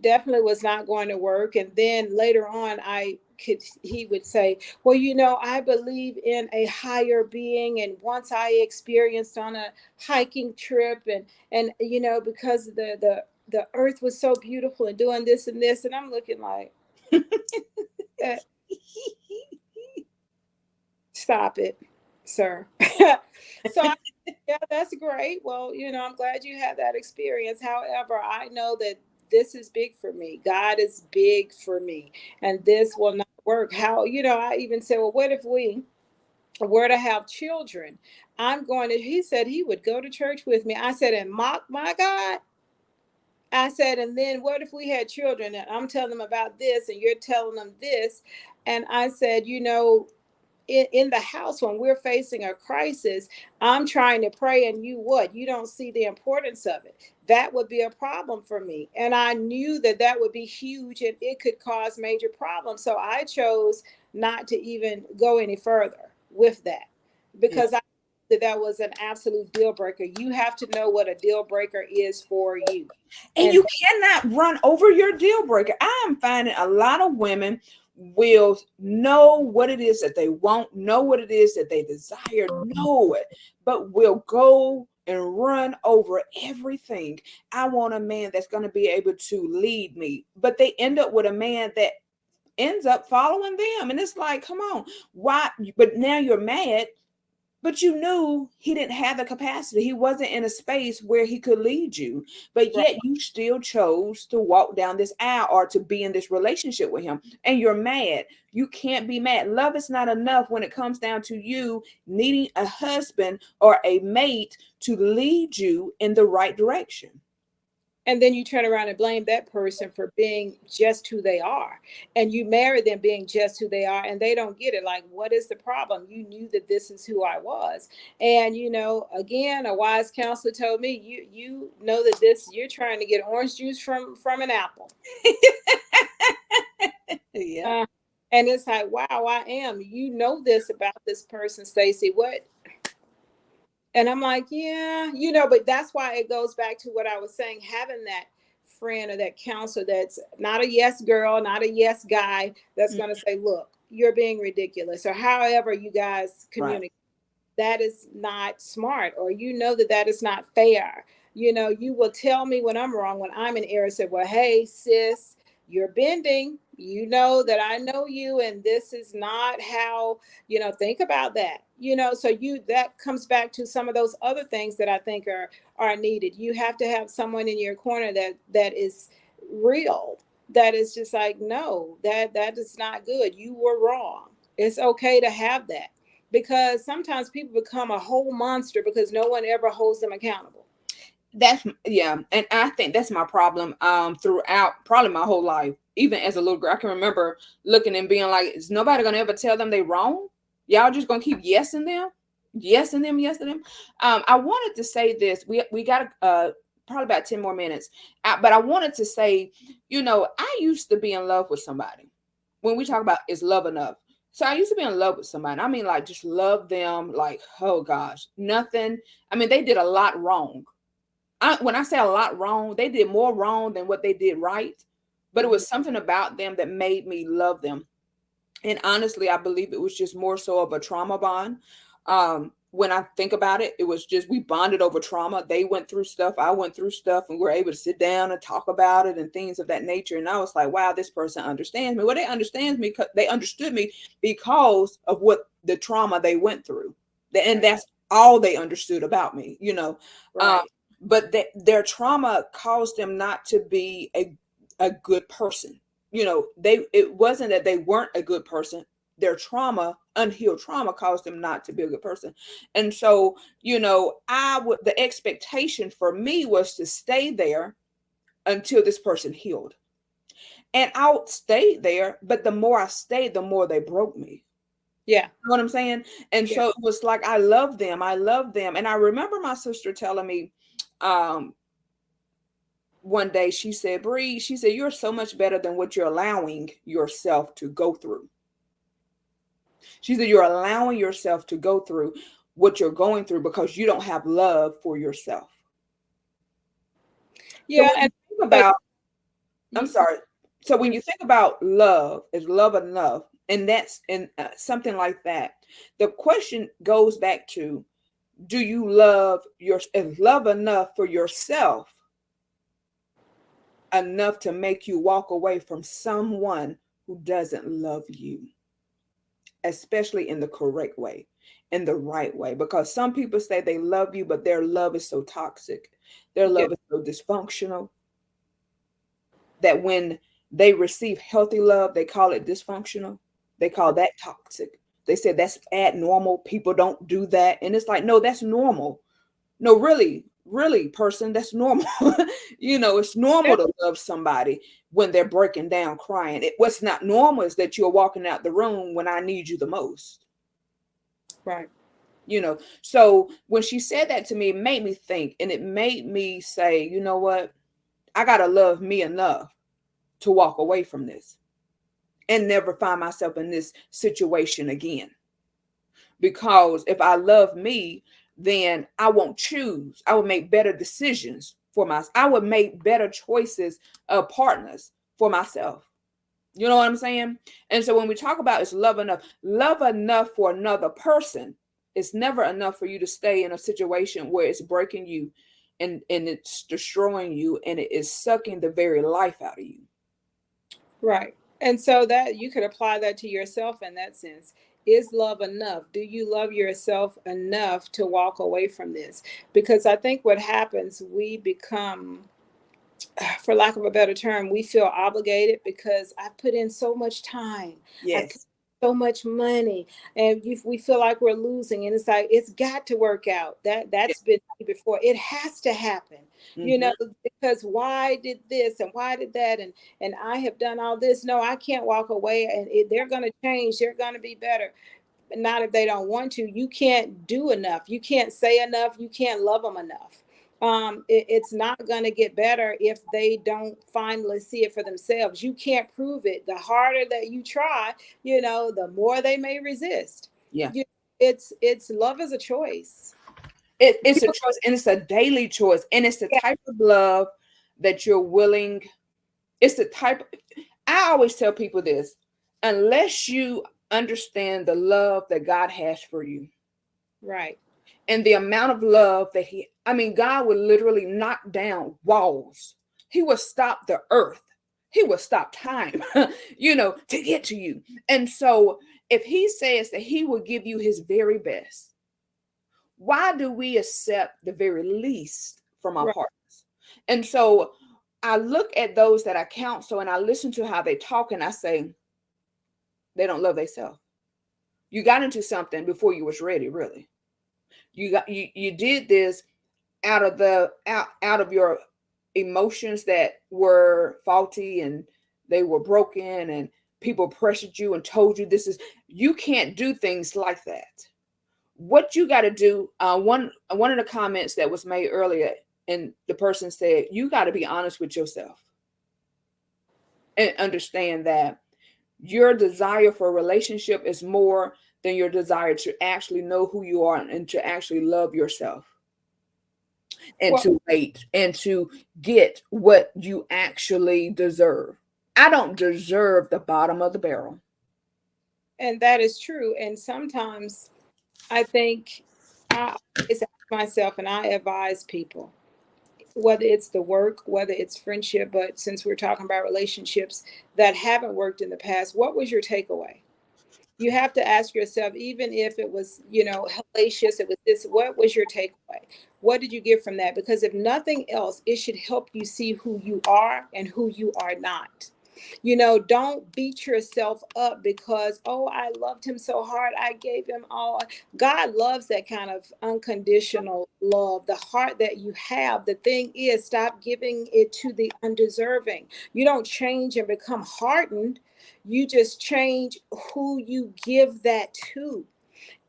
definitely was not going to work. And then later on, he would say, well, I believe in a higher being. And once I experienced on a hiking trip and because the earth was so beautiful and doing this and this. And I'm looking like, eh, stop it, sir. So yeah, that's great. Well, I'm glad you had that experience. However, I know that this is big for me. God is big for me, and this will not work. I even said, well, what if we were to have children? He said he would go to church with me. I said, and mock my God. I said, and then what if we had children and I'm telling them about this and you're telling them this? And I said, in the house when we're facing a crisis, I'm trying to pray and you don't see the importance of it. That would be a problem for me, and I knew that that would be huge and it could cause major problems. So I chose not to even go any further with that, Yeah. because I that that was an absolute deal breaker. You have to know what a deal breaker is for you. And And you cannot run over your deal breaker. I am finding a lot of women will know what it is that they want, know what it is that they desire, know it, but will go and run over everything. I want a man that's going to be able to lead me, but they end up with a man that ends up following them. And it's like, come on, why? But now you're mad, but you knew he didn't have the capacity. He wasn't in a space where he could lead you, but right. yet you still chose to walk down this aisle or to be in this relationship with him. And you're mad. You can't be mad. Love is not enough when it comes down to you needing a husband or a mate to lead you in the right direction. And then you turn around and blame that person for being just who they are, and you marry them being just who they are, and they don't get it. Like, what is the problem? You knew that this is who I was. And again, a wise counselor told me, you know that this you're trying to get orange juice from an apple. Yeah. uh, and it's like, wow, I am, this about this person, Stacy. What? And I'm like, yeah, but that's why it goes back to what I was saying, having that friend or that counselor that's not a yes girl, not a yes guy, that's going to say, look, you're being ridiculous, or however you guys Right. communicate, that is not smart, or that that is not fair. You will tell me when I'm wrong, when I'm in error. Say, well, hey, sis, you're bending. You know that I know you, and this is not how. Think about that. So that comes back to some of those other things that I think are needed. You have to have someone in your corner that is real. That is just like, no, that is not good. You were wrong. It's okay to have that, because sometimes people become a whole monster because no one ever holds them accountable. That's yeah, and I think that's my problem throughout probably my whole life. Even as a little girl, I can remember looking and being like, is nobody gonna ever tell them they wrong? Y'all just gonna keep yesing them, yesing them, yesing them. I wanted to say this. We got probably about 10 more minutes. But I wanted to say, I used to be in love with somebody. When we talk about is love enough. So I used to be in love with somebody. I mean, like, just love them, like, oh gosh, nothing. I mean, they did a lot wrong. When I say a lot wrong, they did more wrong than what they did right. But it Mhm. was something about them that made me love them. And honestly, I believe it was just more so of a trauma bond. When I think about it, it was just we bonded over trauma. They went through stuff, I went through stuff, and we are able to sit down and talk about it and things of that nature. And I was like, wow, this person understands me. Well, they understands me. They understood me because of what the trauma they went through, and Right. that's all they understood about me. Um, Right. but their trauma caused them not to be a good person. It wasn't that they weren't a good person. Their trauma, unhealed trauma, caused them not to be a good person. And so, I would the expectation for me was to stay there until this person healed. And I stayed there, but the more I stayed, the more they broke me. Yeah. You know what I'm saying? And Yeah. so it was like I love them. I love them. And I remember my sister telling me, um, one day she said, Bree, she said, you're so much better than what you're allowing yourself to go through. She said, you're allowing yourself to go through what you're going through because you don't have love for yourself. So Yeah, when you and think but about, I'm you, sorry. So when you you think about love, is love enough? And that's in something like that. The question goes back to, do you love your, is love enough for yourself enough to make you walk away from someone who doesn't love you, especially in the correct way, in the right way? Because some people say they love you, but their love is so toxic, their yeah, love is so dysfunctional that when they receive healthy love, they call it dysfunctional. They call that toxic. They said that's abnormal. People don't do that. And it's like, no, that's normal. No, really, really, person, that's normal. It's yeah, normal to love somebody when they're breaking down crying. What's not normal is that you're walking out the room when I need you the most. right, So when she said that to me, it made me think, and it made me say, you know what? I got to love me enough to walk away from this and never find myself in this situation again. Because if I love me, then I won't choose. I would make better decisions for myself. I would make better choices of partners for myself. You know what I'm saying? And so when we talk about is love enough for another person, it's never enough for you to stay in a situation where it's breaking you and it's destroying you and it is sucking the very life out of you. right. And so that you could apply that to yourself in that sense. Is love enough? Do you love yourself enough to walk away from this? Because I think what happens, we become, for lack of a better term, we feel obligated because I put in so much time. I put Yes. so much money, and we feel like we're losing. And it's like it's got to work out. Yeah. That's been before. It has to happen, Mm-hmm. because why did this and why did that, and I have done all this. No, I can't walk away, and they're going to change. They're going to be better. Not if they don't want to. You can't do enough. You can't say enough. You can't love them enough. It's not going to get better if they don't finally see it for themselves. You can't prove it. The harder that you try, the more they may resist. Yeah. You, it's love is a choice. It's a choice and it's a daily choice. And it's the Yeah, type of love that you're willing. It's the type, I always tell people this, unless you understand the love that God has for you right, and the amount of love that God would literally knock down walls. He would stop the earth. He would stop time, to get to you. And so if he says that he will give you his very best, why do we accept the very least from our right. partners? And so I look at those that I counsel and I listen to how they talk and I say, they don't love themselves. You got into something before you was ready, really. You did this out of your emotions that were faulty and they were broken and people pressured you and told you this is, you can't do things like that. What you got to do, one of the comments that was made earlier, and the person said you got to be honest with yourself and understand that your desire for a relationship is more than your desire to actually know who you are and to actually love yourself and Well, to wait and to get what you actually deserve. I don't deserve the bottom of the barrel. and that is true. And sometimes I think I always ask myself, and I advise people, whether it's the work, whether it's friendship, but since we're talking about relationships that haven't worked in the past, what was your takeaway? You have to ask yourself, even if it was, hellacious, it was this, what was your takeaway? What did you get from that? Because if nothing else, it should help you see who you are and who you are not. Don't beat yourself up because, oh, I loved him so hard. I gave him all. God loves that kind of unconditional love, the heart that you have. The thing is, stop giving it to the undeserving. You don't change and become hardened. You just change who you give that to.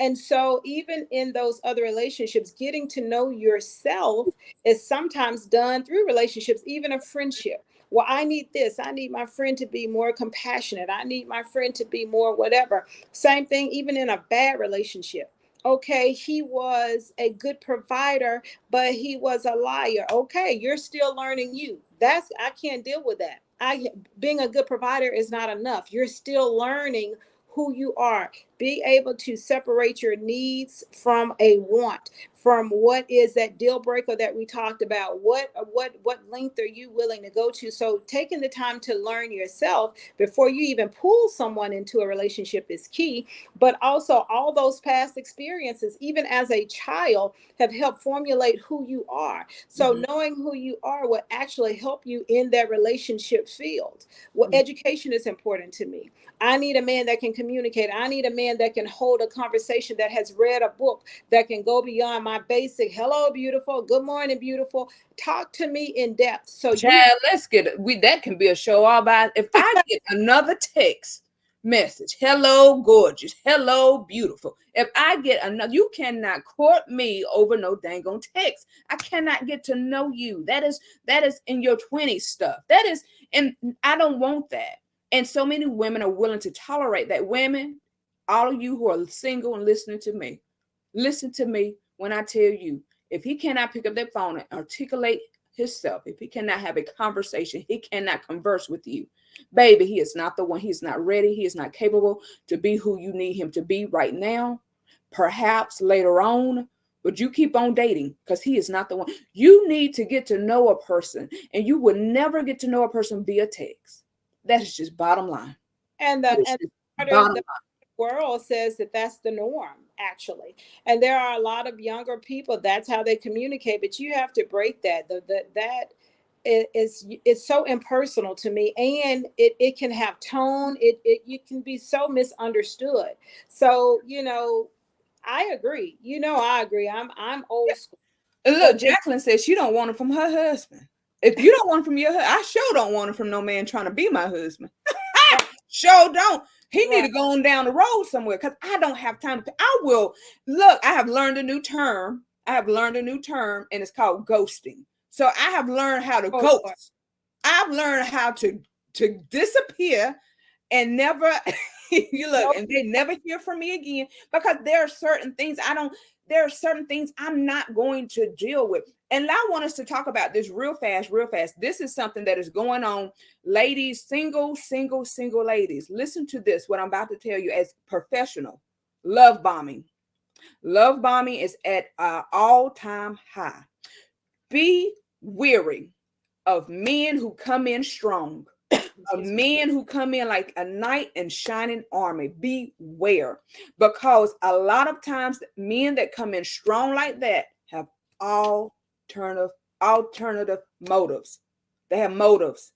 And so, even in those other relationships, getting to know yourself is sometimes done through relationships, even a friendship. Well, I need this. I need my friend to be more compassionate. I need my friend to be more whatever. Same thing, even in a bad relationship. Okay, he was a good provider, but he was a liar. Okay, you're still learning you. That's, I can't deal with that. I Being a good provider is not enough. You're still learning who you are. Be able to separate your needs from a want, from what is that deal breaker that we talked about. What length are you willing to go to? So taking the time to learn yourself before you even pull someone into a relationship is key. But also, all those past experiences, even as a child, have helped formulate who you are. So Mhm. knowing who you are will actually help you in that relationship field. Well, education is important to me. I need a man that can communicate. I need a man that can hold a conversation, that has read a book, that can go beyond my basic hello, beautiful, good morning, beautiful. Talk to me in depth. So you Chad, let's get it. We That can be a show all by. If I get another text message, hello, gorgeous, hello, beautiful. If I get another, you cannot court me over no dang on text. I cannot get to know you. That is in your 20s stuff. That is, and I don't want that. And so many women are willing to tolerate that. Women, all of you who are single and listening to me, listen to me when I tell you, if he cannot pick up that phone and articulate himself, if he cannot have a conversation, he cannot converse with you, baby, he is not the one. He is not ready. He is not capable to be who you need him to be right now. Perhaps later on, but you keep on dating because he is not the one. You need to get to know a person, and you will never get to know a person via text. That is just bottom line. and That the is and just part of bottom the world says that that's the norm, actually. And there are a lot of younger people, that's how they communicate, but you have to break that. That is, it's so impersonal to me, and it can have tone. It You can be so misunderstood. So, I agree. I agree. I'm old school. And But look, Jacqueline says she don't want it from her husband. If you don't want it from your husband, I sure don't want it from no man trying to be my husband. right, Sure don't. He need right. to go on down the road somewhere because I don't have time to. I will look. I have learned a new term. And it's called ghosting. So I have learned how to Oh Lord. ghost. I've learned how to disappear and never you look, Nope. and they never hear from me again because there are certain things I'm not going to deal with. And I want us to talk about this real fast. This is something that is going on, ladies, single ladies. Listen to this, what I'm about to tell you as professional. Love bombing. Love bombing is at an all-time high. Be weary of men who come in strong, of Excuse me. men who come in like a knight in shining armor. Beware, because a lot of times men that come in strong like that have alternative alternative motives. They have motives.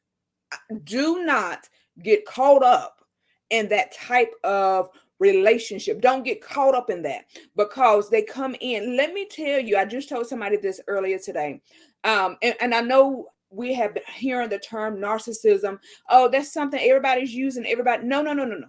Do not get caught up in that type of relationship. Don't get caught up in that because they come in. Let me tell you, I just told somebody this earlier today. And I know we have been hearing the term narcissism. Oh, that's something everybody's using. Everybody. No, no, no, no, no.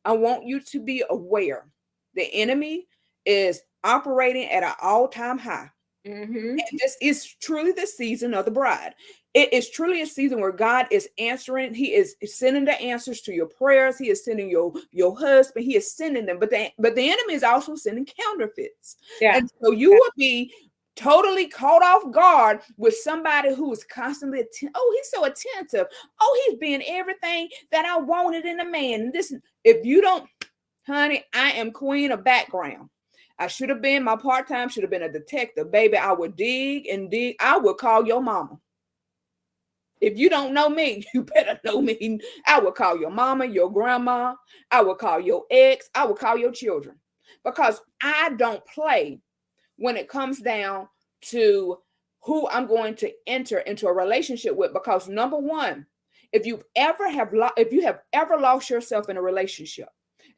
I want you to be aware. The enemy is operating at an all-time high. Mm-hmm. And this is truly the season of the bride. It is truly a season where God is answering. He is sending the answers to your prayers. He is sending your husband. He is sending them. But the enemy is also sending counterfeits. Yeah. And so you Yeah. will be totally caught off guard with somebody who is constantly oh, he's so attentive. Oh, he's being everything that I wanted in a man. This, if you don't, honey, I am queen of background. I should have been, my part-time should have been a detective. Baby, I would dig and dig. I would call your mama. If you don't know me, you better know me. I would call your mama, your grandma. I would call your ex. I would call your children because I don't play when it comes down to who I'm going to enter into a relationship with. Because number one, if you have ever lost yourself in a relationship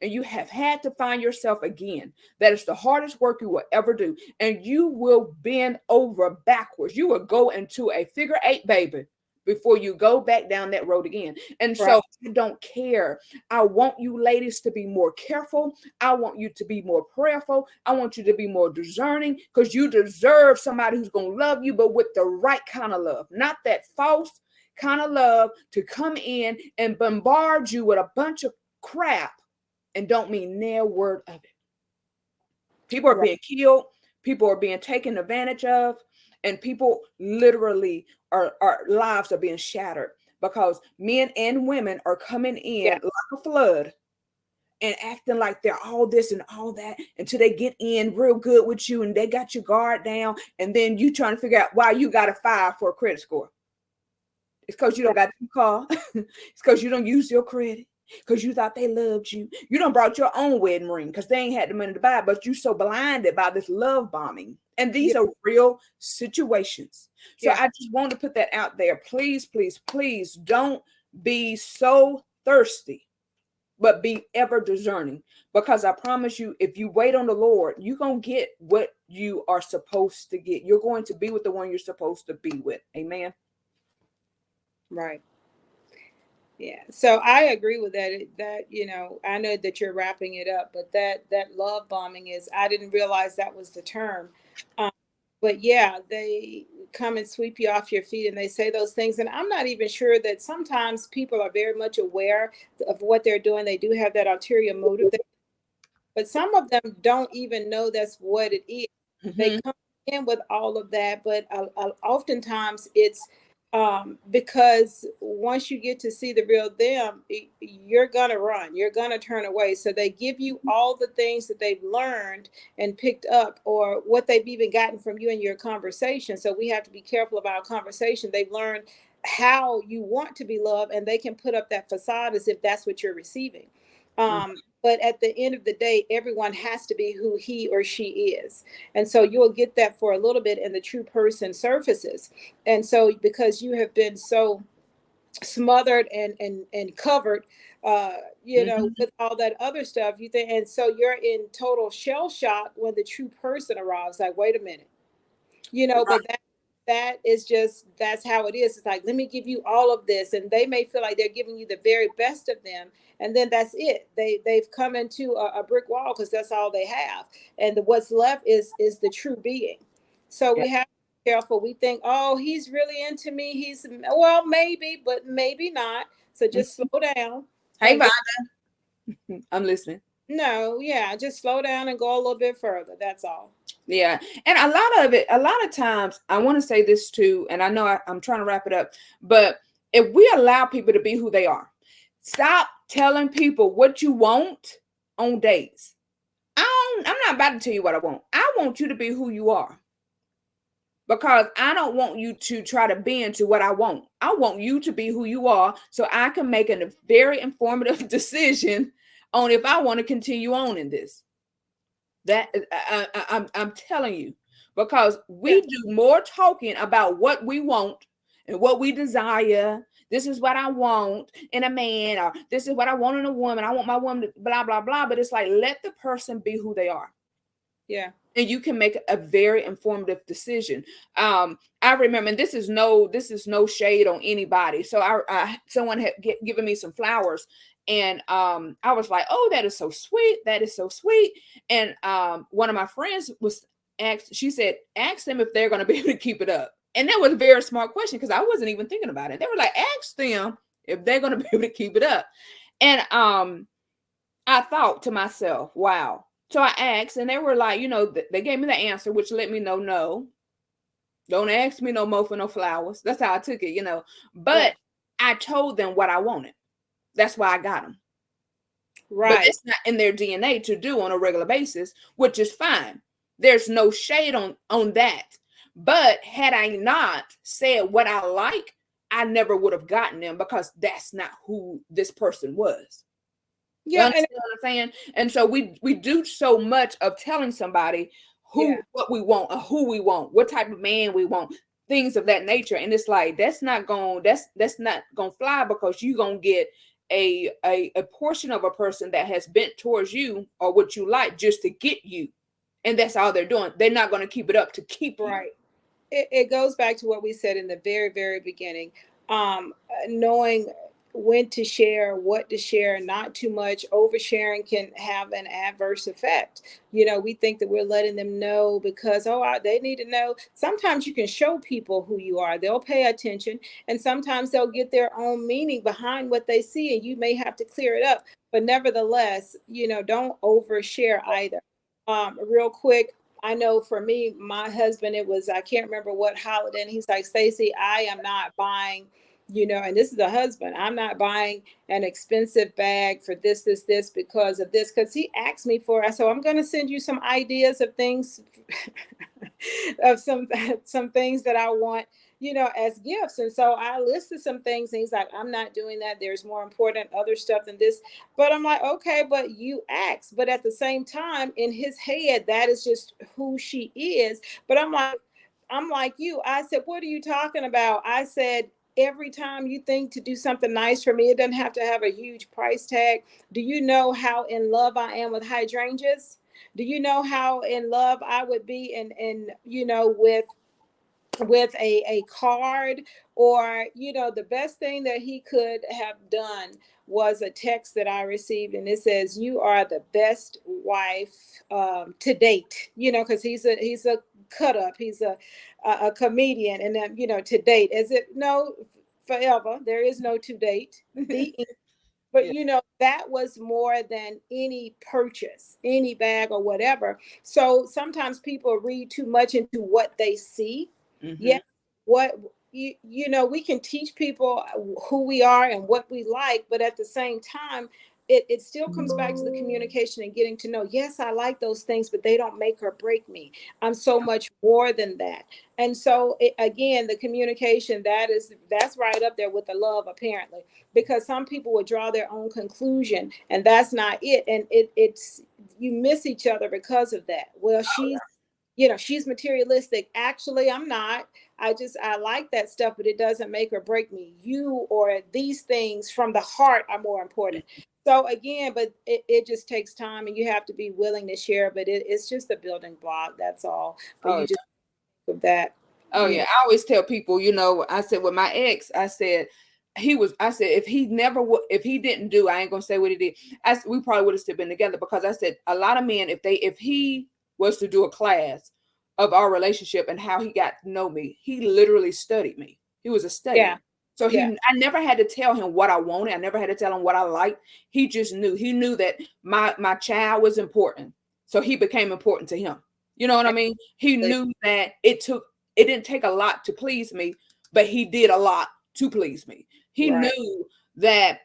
and you have had to find yourself again, that is the hardest work you will ever do. And you will bend over backwards. You will go into a figure eight, baby, before you go back down that road again. And Right. so I don't care. I want you ladies to be more careful. I want you to be more prayerful. I want you to be more discerning, because you deserve somebody who's going to love you, but with the right kind of love, not that false kind of love to come in and bombard you with a bunch of crap and don't mean near word of it. People are Right. being killed, people are being taken advantage of, and people literally our lives are being shattered because men and women are coming Yeah. in like a flood and acting like they're all this and all that until they get in real good with you and they got your guard down, and then you trying to figure out why you got a 5 for a credit score. It's because you Yeah. don't got your car. It's because you don't use your credit. Because you thought they loved you. You don't brought your own wedding ring because they ain't had the money to buy it, but you so blinded by this love bombing. And these Yeah. are real situations. So Yeah. I just want to put that out there. Please, please, please don't be so thirsty, but be ever discerning. Because I promise you, if you wait on the Lord, you're going to get what you are supposed to get. You're going to be with the one you're supposed to be with. Amen. Right. Yeah. So I agree with that. That, I know that you're wrapping it up, but that love bombing is, I didn't realize that was the term. Um, but yeah, they come and sweep you off your feet and they say those things. And I'm not even sure that sometimes people are very much aware of what they're doing. They do have that ulterior motive, but some of them don't even know that's what it is. They Mhm. come in with all of that, but oftentimes it's because once you get to see the real them, you're gonna run, you're gonna turn away. So they give you all the things that they've learned and picked up, or what they've even gotten from you in your conversation. So we have to be careful about our conversation. They've learned how you want to be loved, and they can put up that facade as if that's what you're receiving. Mhm. But at the end of the day, everyone has to be who he or she is. And so you'll get that for a little bit, and the true person surfaces. And so because you have been so smothered and covered, Mhm. with all that other stuff, you think, and so you're in total shell shock when the true person arrives. Like, wait a minute, but that is just, that's how it is. It's like, let me give you all of this, and they may feel like they're giving you the very best of them, and then that's it. They've come into a brick wall, because that's all they have, and what's left is the true being. So Yeah. we have to be careful. We think, oh, he's really into me, he's, well, maybe, but maybe not. So just Mhm. slow down Hey, and go. Vine, I'm listening. No, yeah, just slow down and go a little bit further, that's all. Yeah. And a lot of times, I want to say this too, and I know I'm trying to wrap it up, but if we allow people to be who they are, stop telling people what you want on dates. I'm not about to tell you what I want. I want you to be who you are, because I don't want you to try to bend to what I want. I want you to be who you are so I can make a very informative decision on if I want to continue on in this. That I'm telling you, because Yeah. we do more talking about what we want and what we desire. This is what I want in a man, or this is what I want in a woman. I want my woman to blah blah blah. But it's like, let the person be who they are, Yeah. and you can make a very informative decision. I remember, and this is no shade on anybody. So someone had given me some flowers, and I was like, oh, that is so sweet, that is so sweet. And one of my friends was asked, she said, ask them if they're going to be able to keep it up. And that was a very smart question, because I wasn't even thinking about it. They were like, ask them if they're going to be able to keep it up. And I thought to myself, wow. So I asked, and they were like, they gave me the answer, which let me know, no, don't ask me no more for no flowers. That's how I took it. Yeah. But I told them what I wanted. That's why I got them. But Right. it's not in their DNA to do on a regular basis, which is fine. There's no shade on that. But had I not said what I like, I never would have gotten them, because that's not who this person was. You Yeah. And understand what I'm saying? And so we do so much of telling somebody yeah. what we want, or who we want, what type of man we want, things of that nature. And it's like, that's not gonna fly, because you're gonna get a portion of a person that has bent towards you or what you like just to get you. And that's all they're doing. They're not gonna keep it up to keep you. Right. It goes back to what we said in the very, very beginning. knowing when to share, what to share, not too much. Oversharing can have an adverse effect. We think that we're letting them know because, oh, they need to know. Sometimes you can show people who you are, they'll pay attention, and sometimes they'll get their own meaning behind what they see, and you may have to clear it up. But nevertheless, don't overshare either. Real quick, I know for me, my husband, it was, I can't remember what holiday, and he's like, Stacey, I am not buying, and this is a husband, I'm not buying an expensive bag for this, because of this. Because he asked me for it. So I'm going to send you some ideas of things, of some things that I want, as gifts. And so I listed some things, and he's like, I'm not doing that. There's more important other stuff than this. But I'm like, okay, but you asked. But at the same time, in his head, that is just who she is. But I'm like you. I said, what are you talking about? I said, every time you think to do something nice for me, it doesn't have to have a huge price tag. Do you know how in love I am with hydrangeas? Do you know how in love I would be with a card? Or the best thing that he could have done was a text that I received, and it says, you are the best wife to date. Because he's a cut up, he's a comedian, and then to date, as if no, forever there is no to date, the but Yeah. that was more than any purchase, any bag or whatever. So sometimes people read too much into what they see. Mm-hmm. Yeah, what we can teach people who we are and what we like, but at the same time, it still comes back to the communication and getting to know, yes, I like those things, but they don't make or break me. I'm so much more than that. And so again, the communication, that's right up there with the love, apparently, because some people would draw their own conclusion, and that's not it. And it's you miss each other because of that. Well, she's materialistic. Actually, I'm not. I like that stuff, but it doesn't make or break me. You or these things from the heart are more important. So again, but it just takes time, and you have to be willing to share. But it's just a building block. That's all. But Oh, you just think of that. oh You yeah, know. I always tell people, I said with my ex, I said if he never would, if he didn't do, I ain't gonna say what he did. We probably would have still been together, because I said a lot of men, if he was to do a class of our relationship and how he got to know me, he literally studied me. He was a Yeah. study. So Yeah. I never had to tell him what I wanted. I never had to tell him what I liked. He just knew. He knew that my child was important. So he became important to him. You know what I mean? He knew that it didn't take a lot to please me, but he did a lot to please me. He Right. knew that,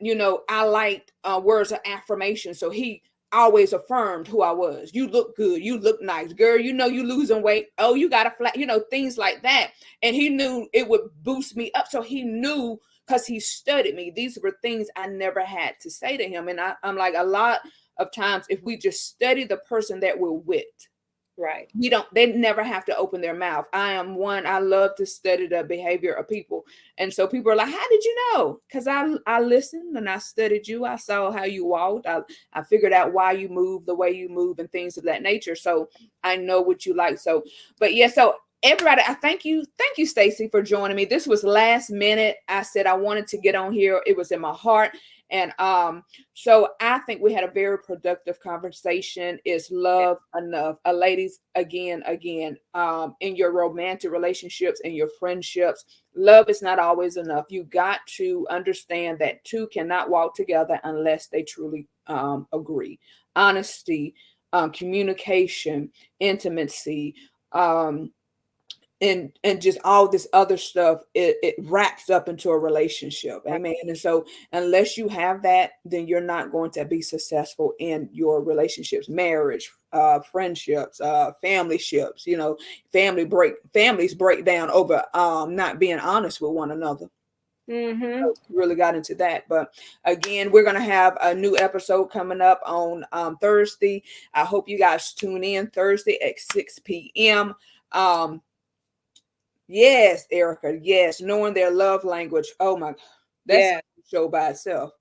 I liked words of affirmation. So he always affirmed who I was. You look good. You look nice. Girl, you losing weight. Oh, you got a flat, things like that. And he knew it would boost me up. So he knew, because he studied me. These were things I never had to say to him. And I'm like, a lot of times, if we just study the person that we're with, Right. they never have to open their mouth. I love to study the behavior of people. And so people are like, how did you know? Because I listened and I studied you. I saw how you walked. I figured out why you move the way you move and things of that nature. So I know what you like. So, but yeah, so everybody, I thank you, Stacey, for joining me. This was last minute. I said I wanted to get on here. It was in my heart. And so I think we had a very productive conversation. Is love enough? Ladies, again, in your romantic relationships and your friendships, love is not always enough. You got to understand that two cannot walk together unless they truly agree. Honesty, communication, intimacy, and just all this other stuff, it wraps up into a relationship. Right. Amen. And so unless you have that, then you're not going to be successful in your relationships, marriage, friendships, family ships. Families break down over not being honest with one another. Mm-hmm. Really got into that. But again, we're going to have a new episode coming up on Thursday. I hope you guys tune in Thursday at 6 p.m. Yes, Erica. Yes, knowing their love language. Oh my, that's Yeah. a show by itself.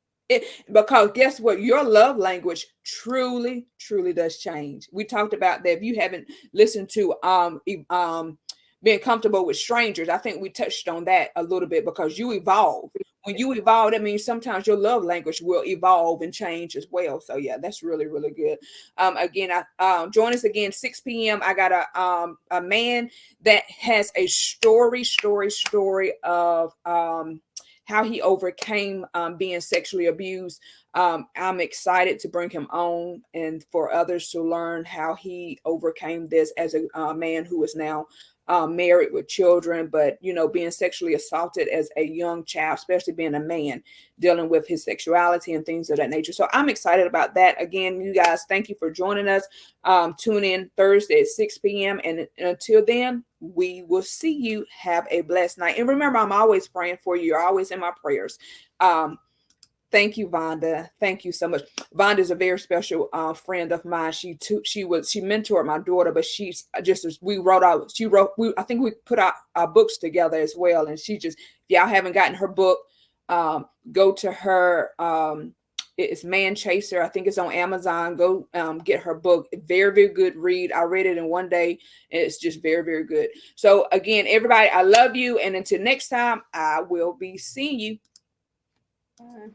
Because guess what? Your love language truly does change. We talked about that. If you haven't listened to being comfortable with strangers. I think we touched on that a little bit because you evolve. When you evolve, that means sometimes your love language will evolve and change as well. So yeah, that's really, really good. Again, I join us again 6 p.m. I got a man that has a story of how he overcame being sexually abused. I'm excited to bring him on and for others to learn how he overcame this as a man who is now married with children, but being sexually assaulted as a young child, especially being a man, dealing with his sexuality and things of that nature. So I'm excited about that. Again, you guys, thank you for joining us. Tune in Thursday at 6 p.m. And until then, we will see you. Have a blessed night. And remember, I'm always praying for you. You're always in my prayers. Thank you, Vonda. Thank you so much. Vonda is a very special friend of mine. She mentored my daughter, but she's just I think we put our books together as well. And she just, if y'all haven't gotten her book, go to her. It's Man Chaser. I think it's on Amazon. Go get her book. Very, very good read. I read it in one day. And it's just very, very good. So again, everybody, I love you. And until next time, I will be seeing you. Bye.